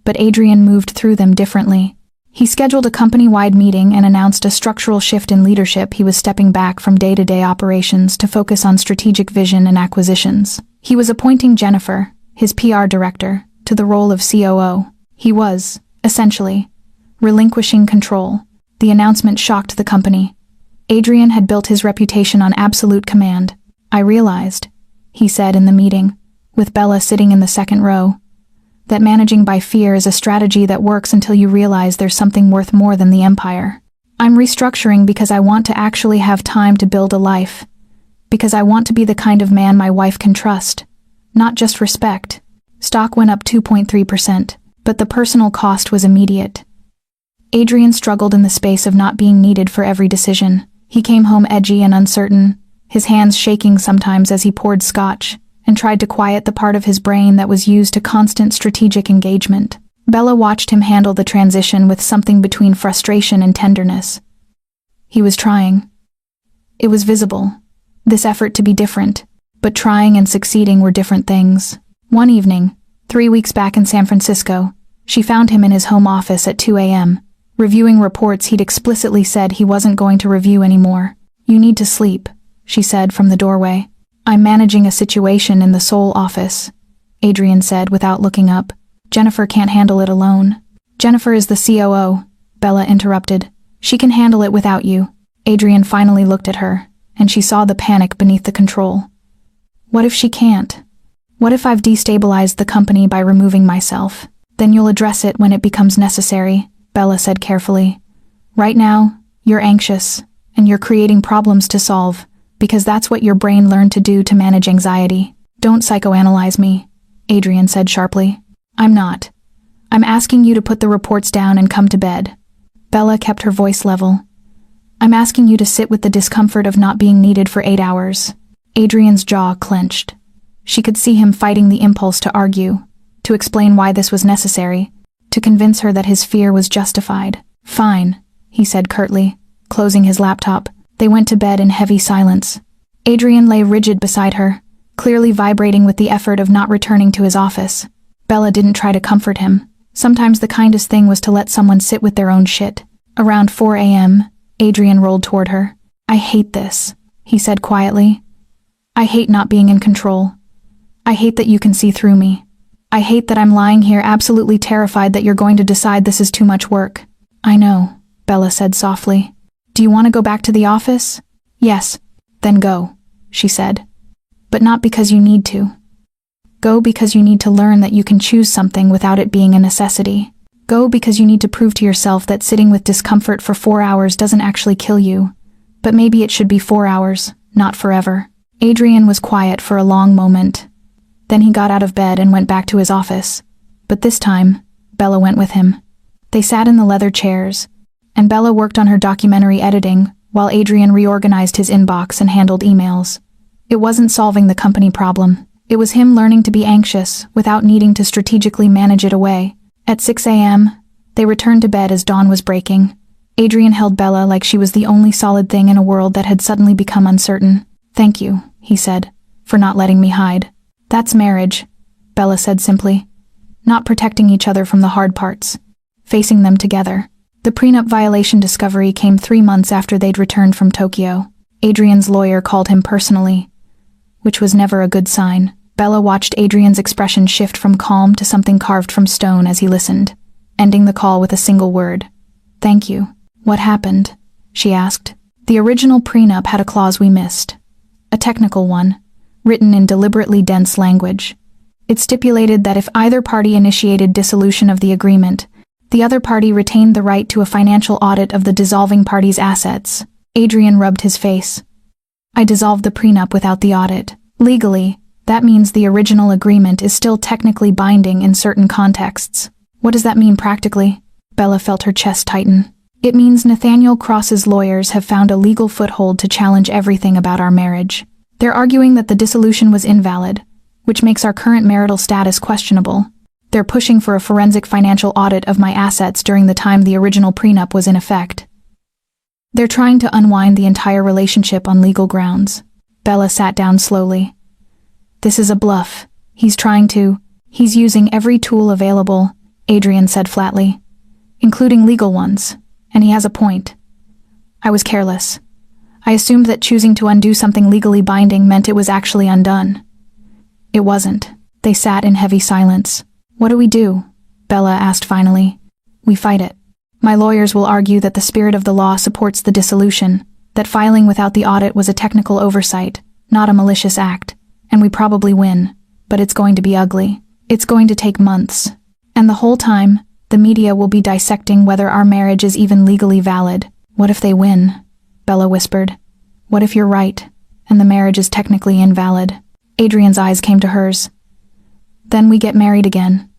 but Adrian moved through them differently. He scheduled a company-wide meeting and announced a structural shift in leadership. He was stepping back from day-to-day operations to focus on strategic vision and acquisitions. He was appointing Jennifer, his PR director, to the role of COO. He was, essentially, relinquishing control. The announcement shocked the company. Adrian had built his reputation on absolute command. I realized, he said in the meeting, with Bella sitting in the second row, that managing by fear is a strategy that works until you realize there's something worth more than the empire. I'm restructuring because I want to actually have time to build a life. Because I want to be the kind of man my wife can trust. Not just respect. Stock went up 2.3%, but the personal cost was immediate. Adrian struggled in the space of not being needed for every decision. He came home edgy and uncertain, his hands shaking sometimes as he poured scotch, and tried to quiet the part of his brain that was used to constant strategic engagement. Bella watched him handle the transition with something between frustration and tenderness. He was trying. It was visible, this effort to be different, but trying and succeeding were different things. One evening, 3 weeks back in San Francisco, she found him in his home office at 2 a.m., reviewing reports he'd explicitly said he wasn't going to review anymore. You need to sleep, she said from the doorway. I'm managing a situation in the Seoul office, Adrian said without looking up. Jennifer can't handle it alone. Jennifer is the COO, Bella interrupted. She can handle it without you. Adrian finally looked at her, and she saw the panic beneath the control. What if she can't? What if I've destabilized the company by removing myself? Then you'll address it when it becomes necessary, Bella said carefully. Right now, you're anxious, and you're creating problems to solve, because that's what your brain learned to do to manage anxiety. Don't psychoanalyze me, Adrian said sharply. I'm not. I'm asking you to put the reports down and come to bed. Bella kept her voice level. I'm asking you to sit with the discomfort of not being needed for 8 hours. Adrian's jaw clenched. She could see him fighting the impulse to argue, to explain why this was necessary, to convince her that his fear was justified. Fine, he said curtly, closing his laptop. They went to bed in heavy silence. Adrian lay rigid beside her, clearly vibrating with the effort of not returning to his office. Bella didn't try to comfort him. Sometimes the kindest thing was to let someone sit with their own shit. Around 4 a.m., Adrian rolled toward her. I hate this, he said quietly. I hate not being in control. I hate that you can see through me. I hate that I'm lying here absolutely terrified that you're going to decide this is too much work. I know, Bella said softly. Do you want to go back to the office? Yes. Then go, she said. But not because you need to. Go because you need to learn that you can choose something without it being a necessity. Go because you need to prove to yourself that sitting with discomfort for 4 hours doesn't actually kill you. But maybe it should be 4 hours, not forever. Adrian was quiet for a long moment. Then he got out of bed and went back to his office. But this time, Bella went with him. They sat in the leather chairs, and Bella worked on her documentary editing while Adrian reorganized his inbox and handled emails. It wasn't solving the company problem. It was him learning to be anxious without needing to strategically manage it away. At 6 a.m., they returned to bed as dawn was breaking. Adrian held Bella like she was the only solid thing in a world that had suddenly become uncertain. Thank you, he said, for not letting me hide. That's marriage, Bella said simply. Not protecting each other from the hard parts. Facing them together. The prenup violation discovery came 3 months after they'd returned from Tokyo. Adrian's lawyer called him personally, which was never a good sign. Bella watched Adrian's expression shift from calm to something carved from stone as he listened, ending the call with a single word. Thank you. What happened? She asked. The original prenup had a clause we missed. A technical one, written in deliberately dense language. It stipulated that if either party initiated dissolution of the agreement, the other party retained the right to a financial audit of the dissolving party's assets. Adrian rubbed his face. I dissolved the prenup without the audit. Legally, that means the original agreement is still technically binding in certain contexts. What does that mean practically? Bella felt her chest tighten. It means Nathaniel Cross's lawyers have found a legal foothold to challenge everything about our marriage. They're arguing that the dissolution was invalid, which makes our current marital status questionable. They're pushing for a forensic financial audit of my assets during the time the original prenup was in effect. They're trying to unwind the entire relationship on legal grounds. Bella sat down slowly. This is a bluff. He's using every tool available, Adrian said flatly, including legal ones, and he has a point. I was careless. I assumed that choosing to undo something legally binding meant it was actually undone. It wasn't. They sat in heavy silence. What do we do? Bella asked finally. We fight it. My lawyers will argue that the spirit of the law supports the dissolution, that filing without the audit was a technical oversight, not a malicious act, and we probably win, but it's going to be ugly. It's going to take months. And the whole time, the media will be dissecting whether our marriage is even legally valid. What if they win? Bella whispered. What if you're right, and the marriage is technically invalid? Adrian's eyes came to hers. Then we get married again.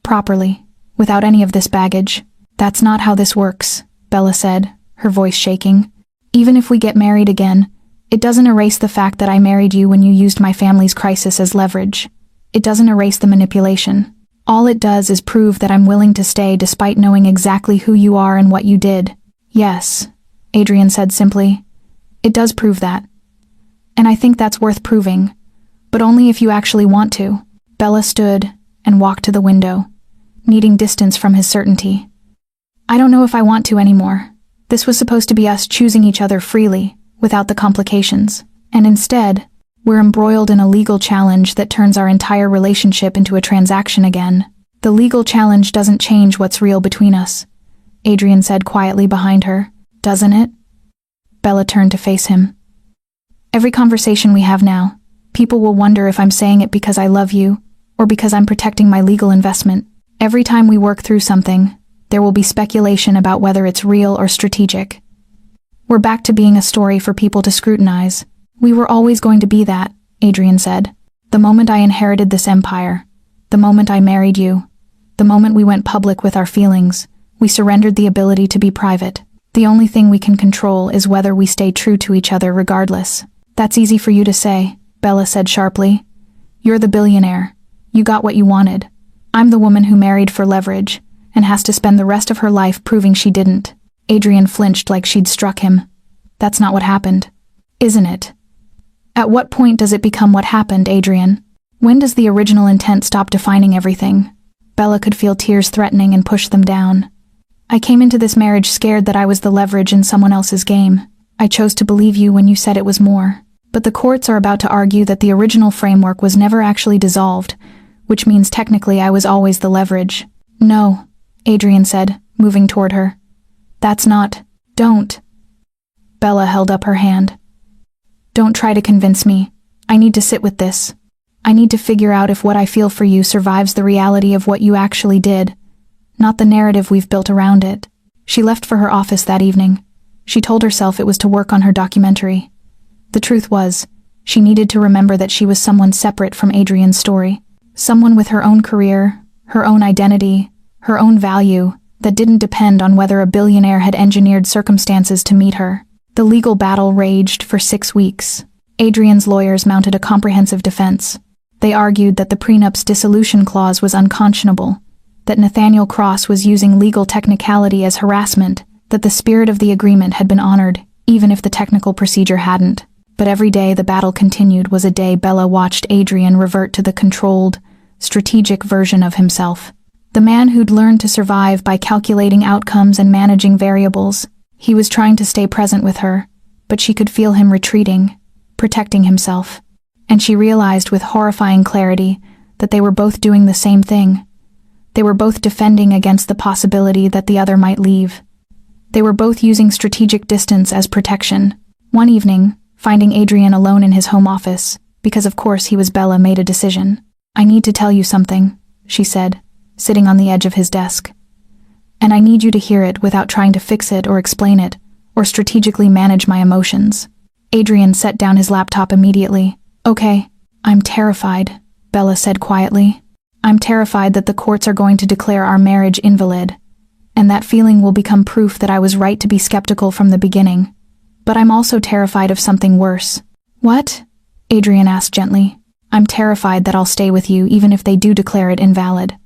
Properly, without any of this baggage. That's not how this works, Bella said, her voice shaking. Even if we get married again, it doesn't erase the fact that I married you when you used my family's crisis as leverage. It doesn't erase the manipulation. All it does is prove that I'm willing to stay despite knowing exactly who you are and what you did. Yes, Adrian said simply. It does prove that. And I think that's worth proving, but only if you actually want to. Bella stood and walked to the window, needing distance from his certainty. I don't know if I want to anymore. This was supposed to be us choosing each other freely, without the complications, and instead, we're embroiled in a legal challenge that turns our entire relationship into a transaction again. The legal challenge doesn't change what's real between us, Adrian said quietly behind her. Doesn't it? Bella turned to face him. Every conversation we have now, people will wonder if I'm saying it because I love you, or because I'm protecting my legal investment. Every time we work through something, there will be speculation about whether it's real or strategic. We're back to being a story for people to scrutinize. We were always going to be that, Adrian said. The moment I inherited this empire, the moment I married you, the moment we went public with our feelings, we surrendered the ability to be private. The only thing we can control is whether we stay true to each other regardless. That's easy for you to say, Bella said sharply. You're the billionaire. You got what you wanted. I'm the woman who married for leverage, and has to spend the rest of her life proving she didn't. Adrian flinched like she'd struck him. That's not what happened. Isn't it? At what point does it become what happened, Adrian? When does the original intent stop defining everything? Bella could feel tears threatening and push them down. I came into this marriage scared that I was the leverage in someone else's game. I chose to believe you when you said it was more. But the courts are about to argue that the original framework was never actually dissolved, which means technically I was always the leverage. No, Adrian said, moving toward her. That's not. Don't. Bella held up her hand. Don't try to convince me. I need to sit with this. I need to figure out if what I feel for you survives the reality of what you actually did, not the narrative we've built around it. She left for her office that evening. She told herself it was to work on her documentary. The truth was, she needed to remember that she was someone separate from Adrian's story. Someone with her own career, her own identity, her own value, that didn't depend on whether a billionaire had engineered circumstances to meet her. The legal battle raged for 6 weeks. Adrian's lawyers mounted a comprehensive defense. They argued that the prenup's dissolution clause was unconscionable, that Nathaniel Cross was using legal technicality as harassment, that the spirit of the agreement had been honored, even if the technical procedure hadn't. But every day the battle continued was a day Bella watched Adrian revert to the controlled, strategic version of himself. The man who'd learned to survive by calculating outcomes and managing variables. He was trying to stay present with her, but she could feel him retreating, protecting himself. And she realized with horrifying clarity that they were both doing the same thing. They were both defending against the possibility that the other might leave. They were both using strategic distance as protection. One evening, finding Adrian alone in his home office, because of course he was Bella, made a decision. I need to tell you something, she said, sitting on the edge of his desk. And I need you to hear it without trying to fix it or explain it, or strategically manage my emotions. Adrian set down his laptop immediately. Okay, I'm terrified, Bella said quietly. I'm terrified that the courts are going to declare our marriage invalid, and that feeling will become proof that I was right to be skeptical from the beginning. But I'm also terrified of something worse. What? Adrian asked gently. I'm terrified that I'll stay with you even if they do declare it invalid.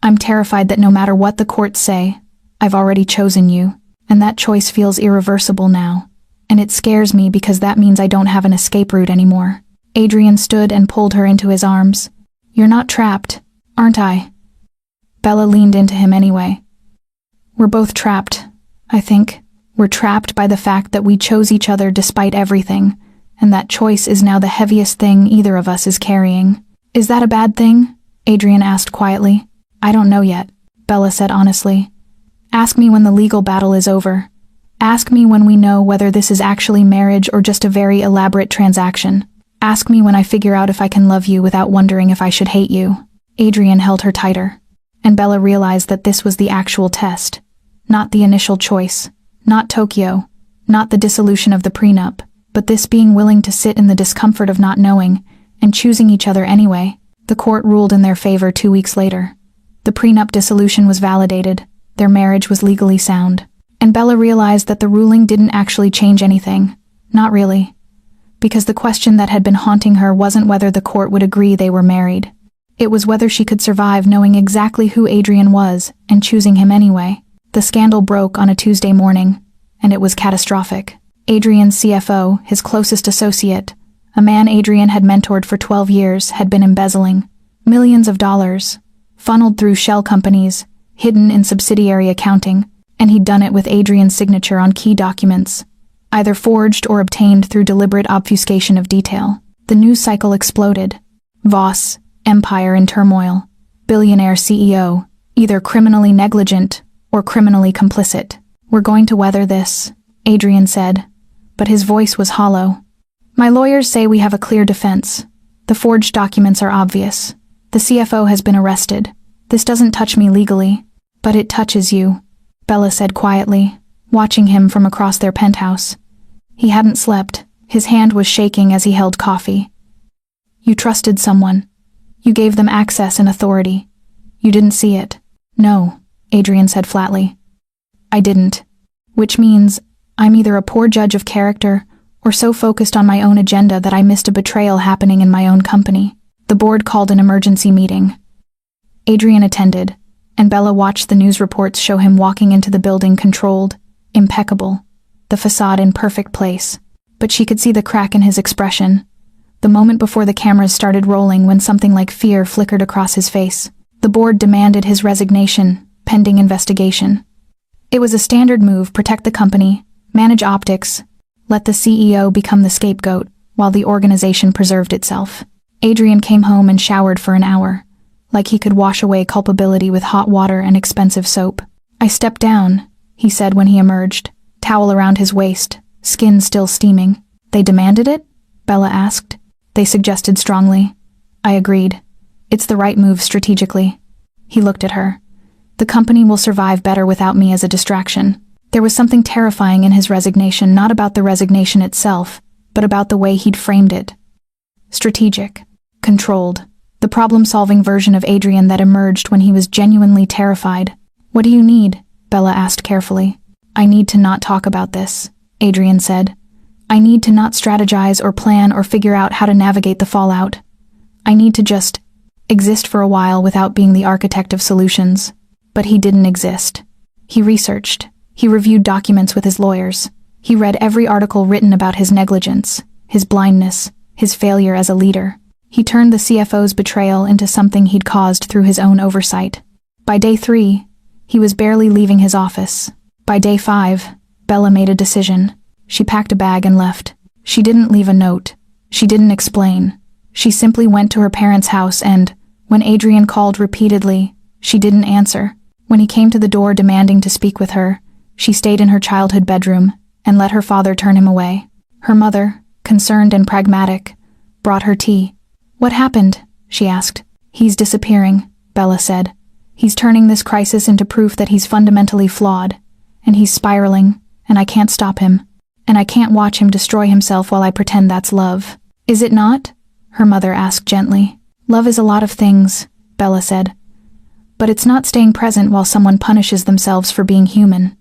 I'm terrified that no matter what the courts say, I've already chosen you, and that choice feels irreversible now. And it scares me because that means I don't have an escape route anymore. Adrian stood and pulled her into his arms. You're not trapped, aren't I? Bella leaned into him anyway. We're both trapped, I think. We're trapped by the fact that we chose each other despite everything, and that choice is now the heaviest thing either of us is carrying. Is that a bad thing? Adrian asked quietly. I don't know yet, Bella said honestly. Ask me when the legal battle is over. Ask me when we know whether this is actually marriage or just a very elaborate transaction. Ask me when I figure out if I can love you without wondering if I should hate you. Adrian held her tighter, and Bella realized that this was the actual test, not the initial choice, not Tokyo, not the dissolution of the prenup, but this being willing to sit in the discomfort of not knowing and choosing each other anyway. The court ruled in their favor 2 weeks later. The prenup dissolution was validated, their marriage was legally sound, and Bella realized that the ruling didn't actually change anything. Not really. Because the question that had been haunting her wasn't whether the court would agree they were married. It was whether she could survive knowing exactly who Adrian was and choosing him anyway. The scandal broke on a Tuesday morning, and it was catastrophic. Adrian's CFO, his closest associate, a man Adrian had mentored for 12 years, had been embezzling millions of dollars, funneled through shell companies, hidden in subsidiary accounting, and he'd done it with Adrian's signature on key documents, either forged or obtained through deliberate obfuscation of detail. The news cycle exploded. Voss, empire in turmoil, billionaire CEO, either criminally negligent or criminally complicit. We're going to weather this, Adrian said, but his voice was hollow. My lawyers say we have a clear defense. The forged documents are obvious. The CFO has been arrested. This doesn't touch me legally, but it touches you, Bella said quietly, watching him from across their penthouse. He hadn't slept. His hand was shaking as he held coffee. You trusted someone. You gave them access and authority. You didn't see it. No, Adrian said flatly. I didn't. Which means I'm either a poor judge of character or so focused on my own agenda that I missed a betrayal happening in my own company. The board called an emergency meeting. Adrian attended, and Bella watched the news reports show him walking into the building controlled, impeccable, the facade in perfect place. But she could see the crack in his expression, the moment before the cameras started rolling when something like fear flickered across his face. The board demanded his resignation, pending investigation. It was a standard move: protect the company, manage optics, let the CEO become the scapegoat, while the organization preserved itself. Adrian came home and showered for an hour, like he could wash away culpability with hot water and expensive soap. I stepped down, he said when he emerged, towel around his waist, skin still steaming. They demanded it? Bella asked. They suggested strongly. I agreed. It's the right move strategically. He looked at her. The company will survive better without me as a distraction. There was something terrifying in his resignation, not about the resignation itself, but about the way he'd framed it. Strategic. Controlled. The problem-solving version of Adrian that emerged when he was genuinely terrified. What do you need? Bella asked carefully. I need to not talk about this, Adrian said. I need to not strategize or plan or figure out how to navigate the fallout. I need to just exist for a while without being the architect of solutions. But he didn't exist. He researched. He reviewed documents with his lawyers. He read every article written about his negligence, his blindness, his failure as a leader. He turned the CFO's betrayal into something he'd caused through his own oversight. By day 3, he was barely leaving his office. By day 5, Bella made a decision. She packed a bag and left. She didn't leave a note. She didn't explain. She simply went to her parents' house and, when Adrian called repeatedly, she didn't answer. When he came to the door demanding to speak with her, she stayed in her childhood bedroom and let her father turn him away. Her mother, concerned and pragmatic, brought her tea. What happened? She asked. He's disappearing, Bella said. He's turning this crisis into proof that he's fundamentally flawed. And he's spiraling, and I can't stop him. And I can't watch him destroy himself while I pretend that's love. Is it not? Her mother asked gently. Love is a lot of things, Bella said. But it's not staying present while someone punishes themselves for being human.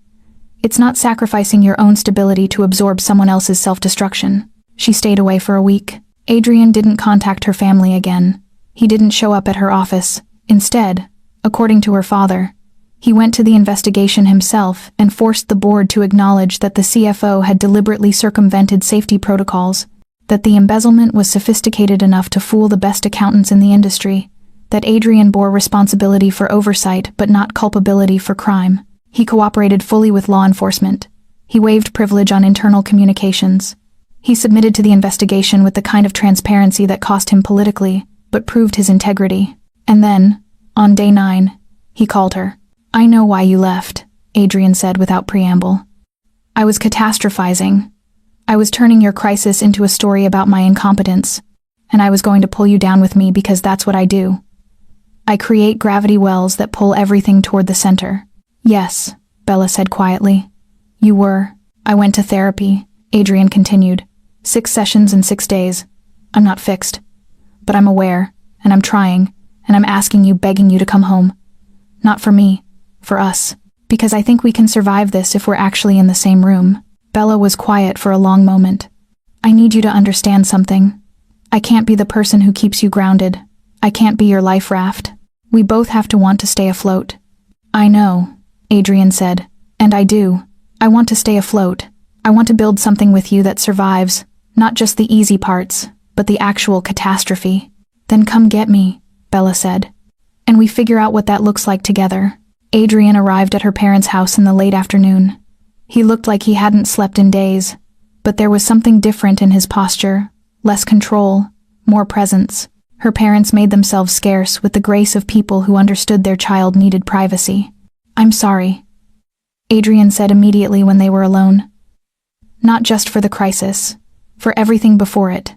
It's not sacrificing your own stability to absorb someone else's self-destruction. She stayed away for a week. Adrian didn't contact her family again. He didn't show up at her office. Instead, according to her father, he went to the investigation himself and forced the board to acknowledge that the CFO had deliberately circumvented safety protocols, that the embezzlement was sophisticated enough to fool the best accountants in the industry, that Adrian bore responsibility for oversight but not culpability for crime. He cooperated fully with law enforcement. He waived privilege on internal communications. He submitted to the investigation with the kind of transparency that cost him politically, but proved his integrity. And then, on day 9, he called her. I know why you left, Adrian said without preamble. I was catastrophizing. I was turning your crisis into a story about my incompetence, and I was going to pull you down with me because that's what I do. I create gravity wells that pull everything toward the center. Yes, Bella said quietly. You were. I went to therapy, Adrian continued. 6 sessions in 6 days. I'm not fixed. But I'm aware, and I'm trying, and I'm asking you, begging you to come home. Not for me, for us. Because I think we can survive this if we're actually in the same room. Bella was quiet for a long moment. I need you to understand something. I can't be the person who keeps you grounded. I can't be your life raft. We both have to want to stay afloat. I know, Adrian said, and I do. I want to stay afloat. I want to build something with you that survives, not just the easy parts, but the actual catastrophe. Then come get me, Bella said. And we figure out what that looks like together. Adrian arrived at her parents' house in the late afternoon. He looked like he hadn't slept in days, but there was something different in his posture, less control, more presence. Her parents made themselves scarce with the grace of people who understood their child needed privacy. I'm sorry, Adrian said immediately when they were alone. Not just for the crisis, for everything before it,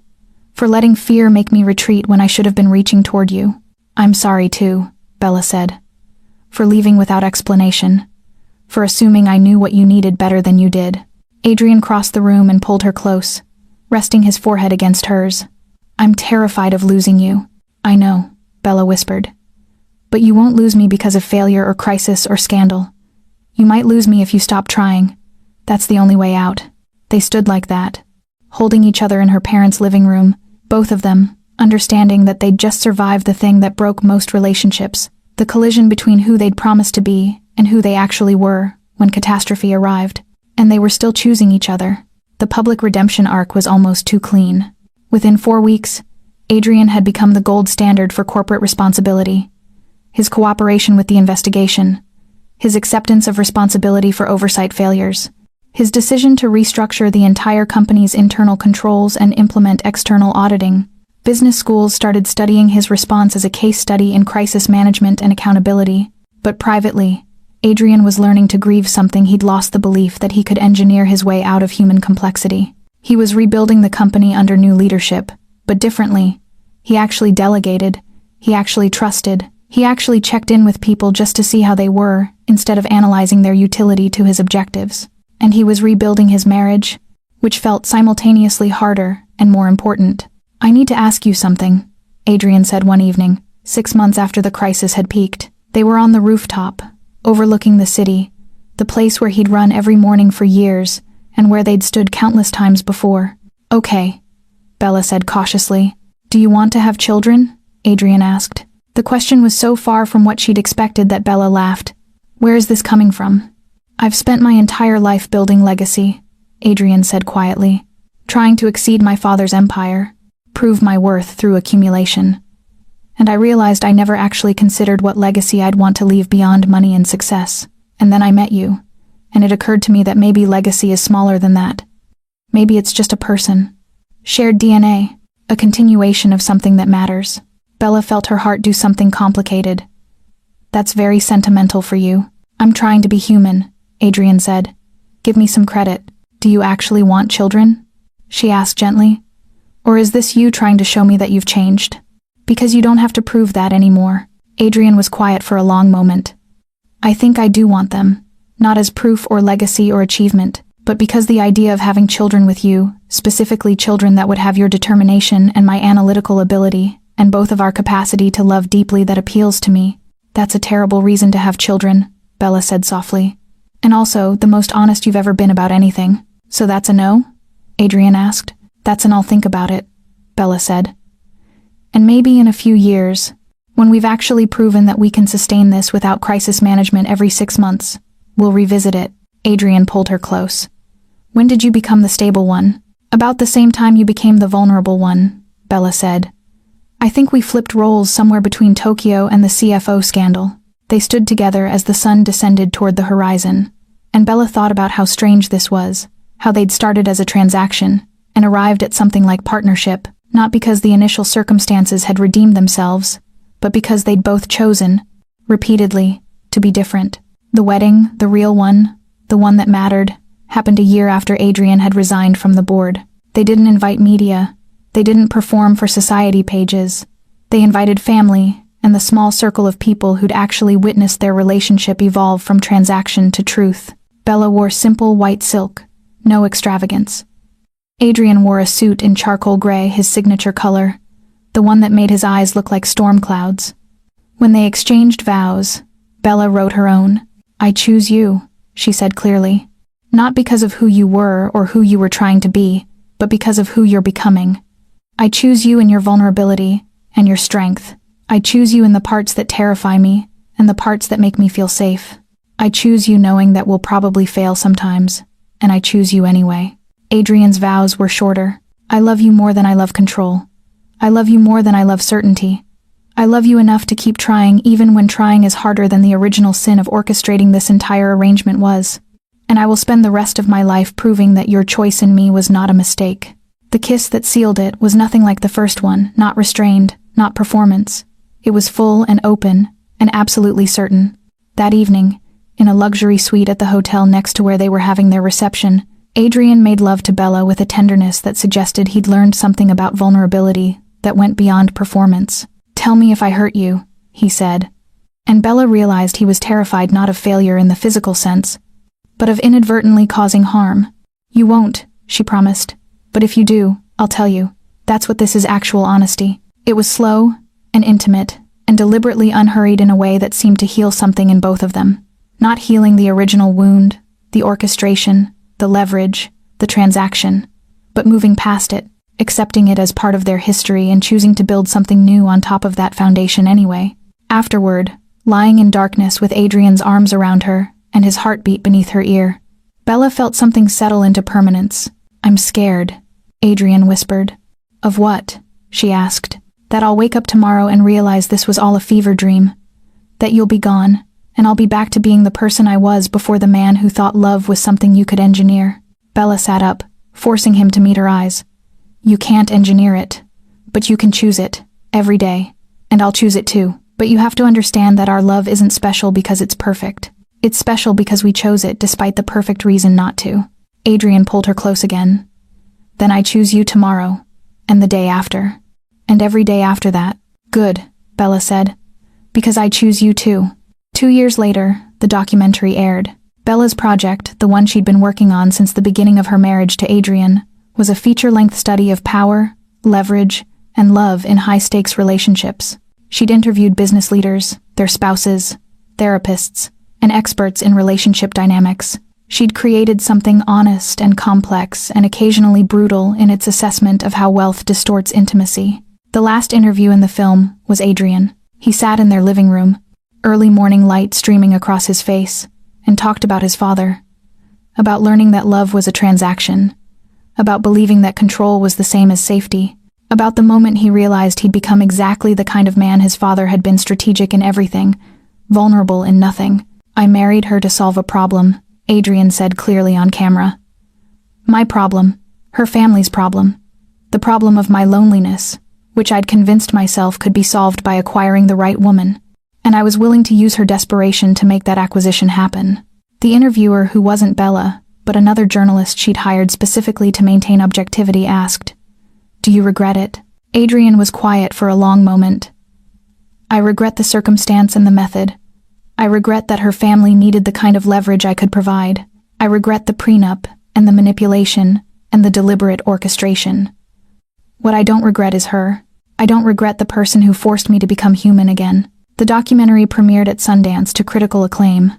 for letting fear make me retreat when I should have been reaching toward you. I'm sorry too, Bella said, for leaving without explanation, for assuming I knew what you needed better than you did. Adrian crossed the room and pulled her close, resting his forehead against hers. I'm terrified of losing you. I know, Bella whispered. But you won't lose me because of failure or crisis or scandal. You might lose me if you stop trying. That's the only way out. They stood like that, holding each other in her parents' living room, both of them, understanding that they'd just survived the thing that broke most relationships, the collision between who they'd promised to be and who they actually were when catastrophe arrived. And they were still choosing each other. The public redemption arc was almost too clean. Within 4 weeks, Adrian had become the gold standard for corporate responsibility. His cooperation with the investigation, his acceptance of responsibility for oversight failures, his decision to restructure the entire company's internal controls and implement external auditing. Business schools started studying his response as a case study in crisis management and accountability. But privately, Adrian was learning to grieve something he'd lost: the belief that he could engineer his way out of human complexity. He was rebuilding the company under new leadership, but differently. He actually delegated. He actually trusted. He actually checked in with people just to see how they were, instead of analyzing their utility to his objectives. And he was rebuilding his marriage, which felt simultaneously harder and more important. I need to ask you something, Adrian said one evening, 6 months after the crisis had peaked. They were on the rooftop, overlooking the city, the place where he'd run every morning for years, and where they'd stood countless times before. Okay, Bella said cautiously. Do you want to have children? Adrian asked. The question was so far from what she'd expected that Bella laughed. Where is this coming from? I've spent my entire life building legacy, Adrian said quietly, trying to exceed my father's empire, prove my worth through accumulation. And I realized I never actually considered what legacy I'd want to leave beyond money and success. And then I met you, and it occurred to me that maybe legacy is smaller than that. Maybe it's just a person. Shared DNA, a continuation of something that matters. Bella felt her heart do something complicated. That's very sentimental for you. I'm trying to be human, Adrian said. Give me some credit. Do you actually want children? She asked gently. Or is this you trying to show me that you've changed? Because you don't have to prove that anymore. Adrian was quiet for a long moment. I think I do want them. Not as proof or legacy or achievement, but because the idea of having children with you, specifically children that would have your determination and my analytical ability, and both of our capacity to love deeply, that appeals to me. That's a terrible reason to have children, Bella said softly. And also, the most honest you've ever been about anything. So that's a no? Adrian asked. That's an I'll think about it, Bella said. And maybe in a few years, when we've actually proven that we can sustain this without crisis management every 6 months, we'll revisit it. Adrian pulled her close. When did you become the stable one? About the same time you became the vulnerable one, Bella said. I think we flipped roles somewhere between Tokyo and the CFO scandal. They stood together as the sun descended toward the horizon, and Bella thought about how strange this was, how they'd started as a transaction, and arrived at something like partnership, not because the initial circumstances had redeemed themselves, but because they'd both chosen, repeatedly, to be different. The wedding, the real one, the one that mattered, happened a year after Adrian had resigned from the board. They didn't invite media. They didn't perform for society pages. They invited family and the small circle of people who'd actually witnessed their relationship evolve from transaction to truth. Bella wore simple white silk, no extravagance. Adrian wore a suit in charcoal gray, his signature color, the one that made his eyes look like storm clouds. When they exchanged vows, Bella wrote her own. I choose you, she said clearly. Not because of who you were or who you were trying to be, but because of who you're becoming. I choose you in your vulnerability and your strength. I choose you in the parts that terrify me and the parts that make me feel safe. I choose you knowing that we'll probably fail sometimes, and I choose you anyway. Adrian's vows were shorter. I love you more than I love control. I love you more than I love certainty. I love you enough to keep trying even when trying is harder than the original sin of orchestrating this entire arrangement was. And I will spend the rest of my life proving that your choice in me was not a mistake. The kiss that sealed it was nothing like the first one, not restrained, not performance. It was full and open, and absolutely certain. That evening, in a luxury suite at the hotel next to where they were having their reception, Adrian made love to Bella with a tenderness that suggested he'd learned something about vulnerability that went beyond performance. Tell me if I hurt you, he said. And Bella realized he was terrified not of failure in the physical sense, but of inadvertently causing harm. You won't, she promised. But if you do, I'll tell you. That's what this is, actual honesty. It was slow and intimate and deliberately unhurried in a way that seemed to heal something in both of them. Not healing the original wound, the orchestration, the leverage, the transaction, but moving past it, accepting it as part of their history and choosing to build something new on top of that foundation anyway. Afterward, lying in darkness with Adrian's arms around her and his heartbeat beneath her ear, Bella felt something settle into permanence. I'm scared, Adrian whispered. Of what? She asked. That I'll wake up tomorrow and realize this was all a fever dream. That you'll be gone, and I'll be back to being the person I was before the man who thought love was something you could engineer. Bella sat up, forcing him to meet her eyes. You can't engineer it, but you can choose it, every day. And I'll choose it too. But you have to understand that our love isn't special because it's perfect. It's special because we chose it despite the perfect reason not to. Adrian pulled her close again. Then I choose you tomorrow, and the day after, and every day after that. Good, Bella said. Because I choose you too. 2 years later, the documentary aired. Bella's project, the one she'd been working on since the beginning of her marriage to Adrian, was a feature-length study of power, leverage, and love in high-stakes relationships. She'd interviewed business leaders, their spouses, therapists, and experts in relationship dynamics. She'd created something honest and complex and occasionally brutal in its assessment of how wealth distorts intimacy. The last interview in the film was Adrian. He sat in their living room, early morning light streaming across his face, and talked about his father, about learning that love was a transaction, about believing that control was the same as safety, about the moment he realized he'd become exactly the kind of man his father had been, strategic in everything, vulnerable in nothing. I married her to solve a problem, Adrian said clearly on camera. My problem, her family's problem, the problem of my loneliness, which I'd convinced myself could be solved by acquiring the right woman, and I was willing to use her desperation to make that acquisition happen. The interviewer, who wasn't Bella, but another journalist she'd hired specifically to maintain objectivity, asked, Do you regret it? Adrian was quiet for a long moment. I regret the circumstance and the method. I regret that her family needed the kind of leverage I could provide. I regret the prenup, and the manipulation, and the deliberate orchestration. What I don't regret is her. I don't regret the person who forced me to become human again. The documentary premiered at Sundance to critical acclaim.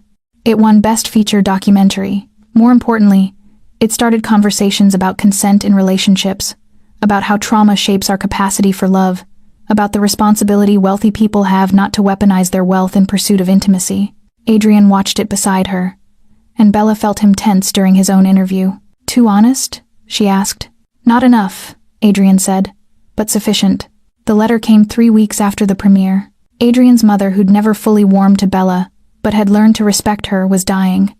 It won Best Feature Documentary. More importantly, it started conversations about consent in relationships, about how trauma shapes our capacity for love, about the responsibility wealthy people have not to weaponize their wealth in pursuit of intimacy. Adrian watched it beside her, and Bella felt him tense during his own interview. Too honest? She asked. Not enough, Adrian said, but sufficient. The letter came 3 weeks after the premiere. Adrian's mother, who'd never fully warmed to Bella, but had learned to respect her, was dying.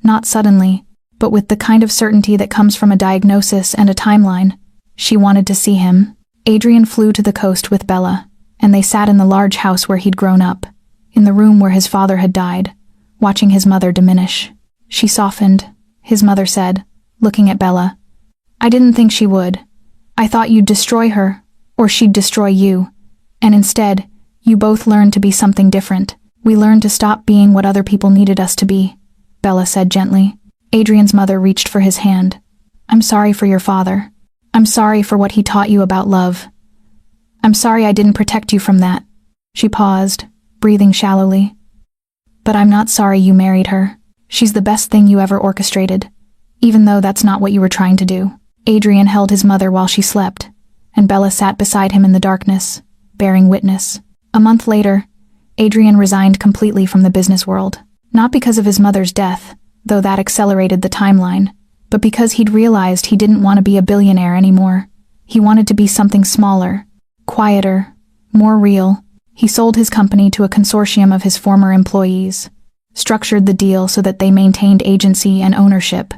Not suddenly, but with the kind of certainty that comes from a diagnosis and a timeline. She wanted to see him. Adrian flew to the coast with Bella, and they sat in the large house where he'd grown up, in the room where his father had died, watching his mother diminish. She softened, his mother said, looking at Bella. I didn't think she would. I thought you'd destroy her, or she'd destroy you. And instead, you both learned to be something different. We learned to stop being what other people needed us to be, Bella said gently. Adrian's mother reached for his hand. I'm sorry for your father. I'm sorry for what he taught you about love. I'm sorry I didn't protect you from that. She paused, breathing shallowly. But I'm not sorry you married her. She's the best thing you ever orchestrated, even though that's not what you were trying to do. Adrian held his mother while she slept, and Bella sat beside him in the darkness, bearing witness. A month later, Adrian resigned completely from the business world. Not because of his mother's death, though that accelerated the timeline, but because he'd realized he didn't want to be a billionaire anymore. He wanted to be something smaller, quieter, more real. He sold his company to a consortium of his former employees, structured the deal so that they maintained agency and ownership,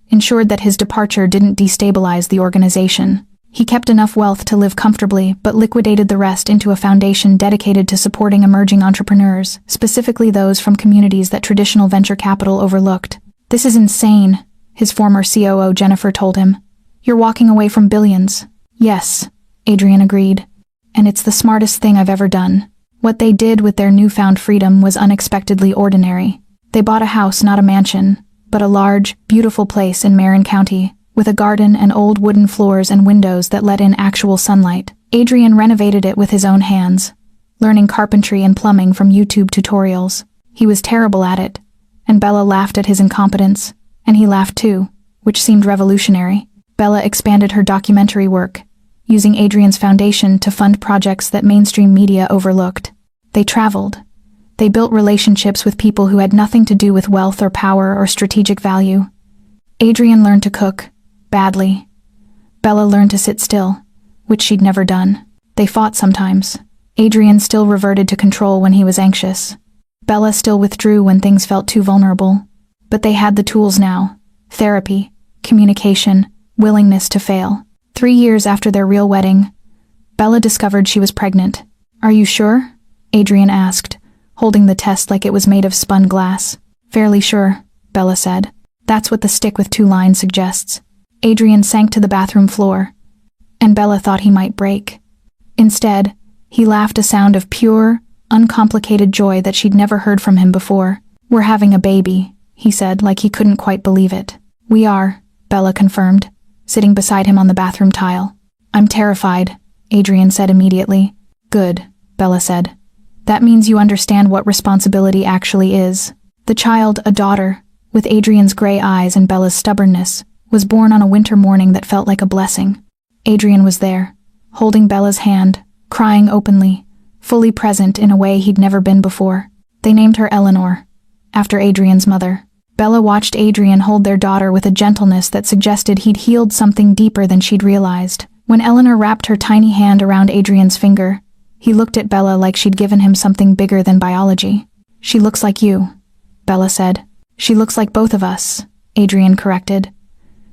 ensured that his departure didn't destabilize the organization. He kept enough wealth to live comfortably, but liquidated the rest into a foundation dedicated to supporting emerging entrepreneurs, specifically those from communities that traditional venture capital overlooked. This is insane, his former COO Jennifer told him. You're walking away from billions. Yes, Adrian agreed. And it's the smartest thing I've ever done. What they did with their newfound freedom was unexpectedly ordinary. They bought a house, not a mansion, but a large, beautiful place in Marin County, with a garden and old wooden floors and windows that let in actual sunlight. Adrian renovated it with his own hands, learning carpentry and plumbing from YouTube tutorials. He was terrible at it, and Bella laughed at his incompetence, and he laughed too, which seemed revolutionary. Bella expanded her documentary work, using Adrian's foundation to fund projects that mainstream media overlooked. They traveled. They built relationships with people who had nothing to do with wealth or power or strategic value. Adrian learned to cook, badly. Bella learned to sit still, which she'd never done. They fought sometimes. Adrian still reverted to control when he was anxious. Bella still withdrew when things felt too vulnerable. But they had the tools now: therapy, communication, willingness to fail. 3 years after their real wedding, Bella discovered she was pregnant. Are you sure? Adrian asked, holding the test like it was made of spun glass. Fairly sure, Bella said. That's what the stick with 2 lines suggests. Adrian sank to the bathroom floor, and Bella thought he might break. Instead, he laughed a sound of pure, uncomplicated joy that she'd never heard from him before. We're having a baby, he said, like he couldn't quite believe it. We are, Bella confirmed, sitting beside him on the bathroom tile. I'm terrified, Adrian said immediately. Good, Bella said. That means you understand what responsibility actually is. The child, a daughter, with Adrian's gray eyes and Bella's stubbornness, was born on a winter morning that felt like a blessing. Adrian was there, holding Bella's hand, crying openly, fully present in a way he'd never been before. They named her Eleanor, after Adrian's mother. Bella watched Adrian hold their daughter with a gentleness that suggested he'd healed something deeper than she'd realized. When Eleanor wrapped her tiny hand around Adrian's finger, he looked at Bella like she'd given him something bigger than biology. She looks like you, Bella said. She looks like both of us, Adrian corrected.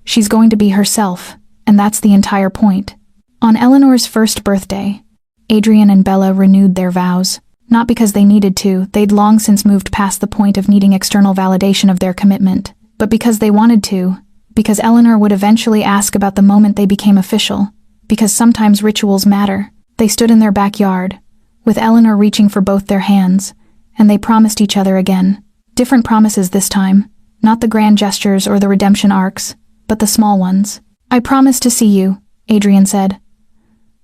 She's going to be herself, and that's the entire point. On Eleanor's first birthday, Adrian and Bella renewed their vows. Not because they needed to, they'd long since moved past the point of needing external validation of their commitment, but because they wanted to, because Eleanor would eventually ask about the moment they became official, Because sometimes rituals matter. They stood in their backyard, with Eleanor reaching for both their hands, and they promised each other again. Different promises this time, not the grand gestures or the redemption arcs, but the small ones. "I promise to see you," Adrian said.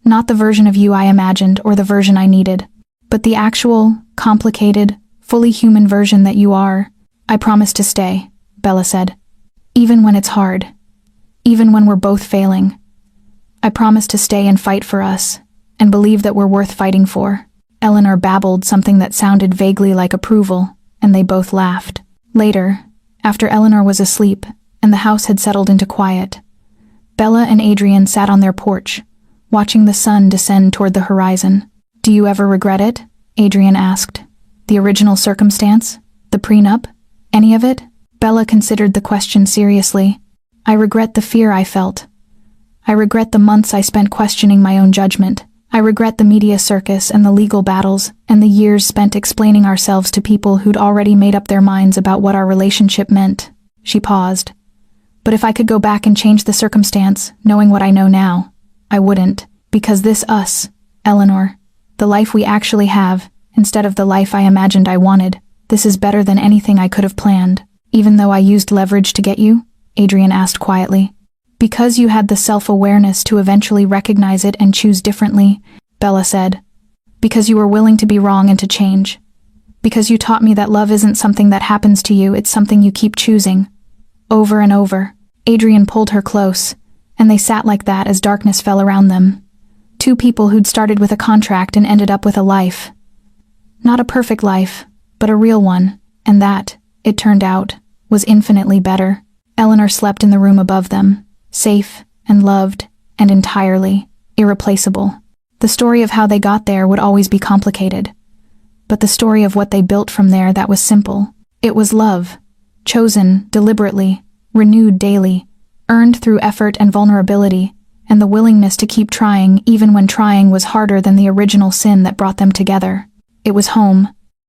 "Not the version of you I imagined or the version I needed, but the actual, complicated, fully human version that you are. I promise to stay," Bella said. "Even when it's hard. Even when we're both failing. I promise to stay and fight for us, and believe that we're worth fighting for." Eleanor babbled something that sounded vaguely like approval, and they both laughed. Later, after Eleanor was asleep and the house had settled into quiet, Bella and Adrian sat on their porch, watching the sun descend toward the horizon. "Do you ever regret it?" Adrian asked. "The original circumstance? The prenup? Any of it?" Bella considered the question seriously. "I regret the fear I felt. I regret the months I spent questioning my own judgment. I regret the media circus and the legal battles and the years spent explaining ourselves to people who'd already made up their minds about what our relationship meant." She paused. "But if I could go back and change the circumstance, knowing what I know now, I wouldn't. Because this us, Eleanor, the life we actually have, instead of the life I imagined I wanted, this is better than anything I could have planned." "Even though I used leverage to get you?" Adrian asked quietly. "Because you had the self-awareness to eventually recognize it and choose differently," Bella said. "Because you were willing to be wrong and to change. Because you taught me that love isn't something that happens to you, it's something you keep choosing. Over and over." Adrian pulled her close, and they sat like that as darkness fell around them. Two people who'd started with a contract and ended up with a life. Not a perfect life, but a real one, and that, it turned out, was infinitely better. Eleanor slept in the room above them, safe and loved and entirely irreplaceable. The story of how they got there would always be complicated, but the story of what they built from there, that was simple. It was love, chosen deliberately, renewed daily, earned through effort and vulnerability, and the willingness to keep trying even when trying was harder than the original sin that brought them together. It was home,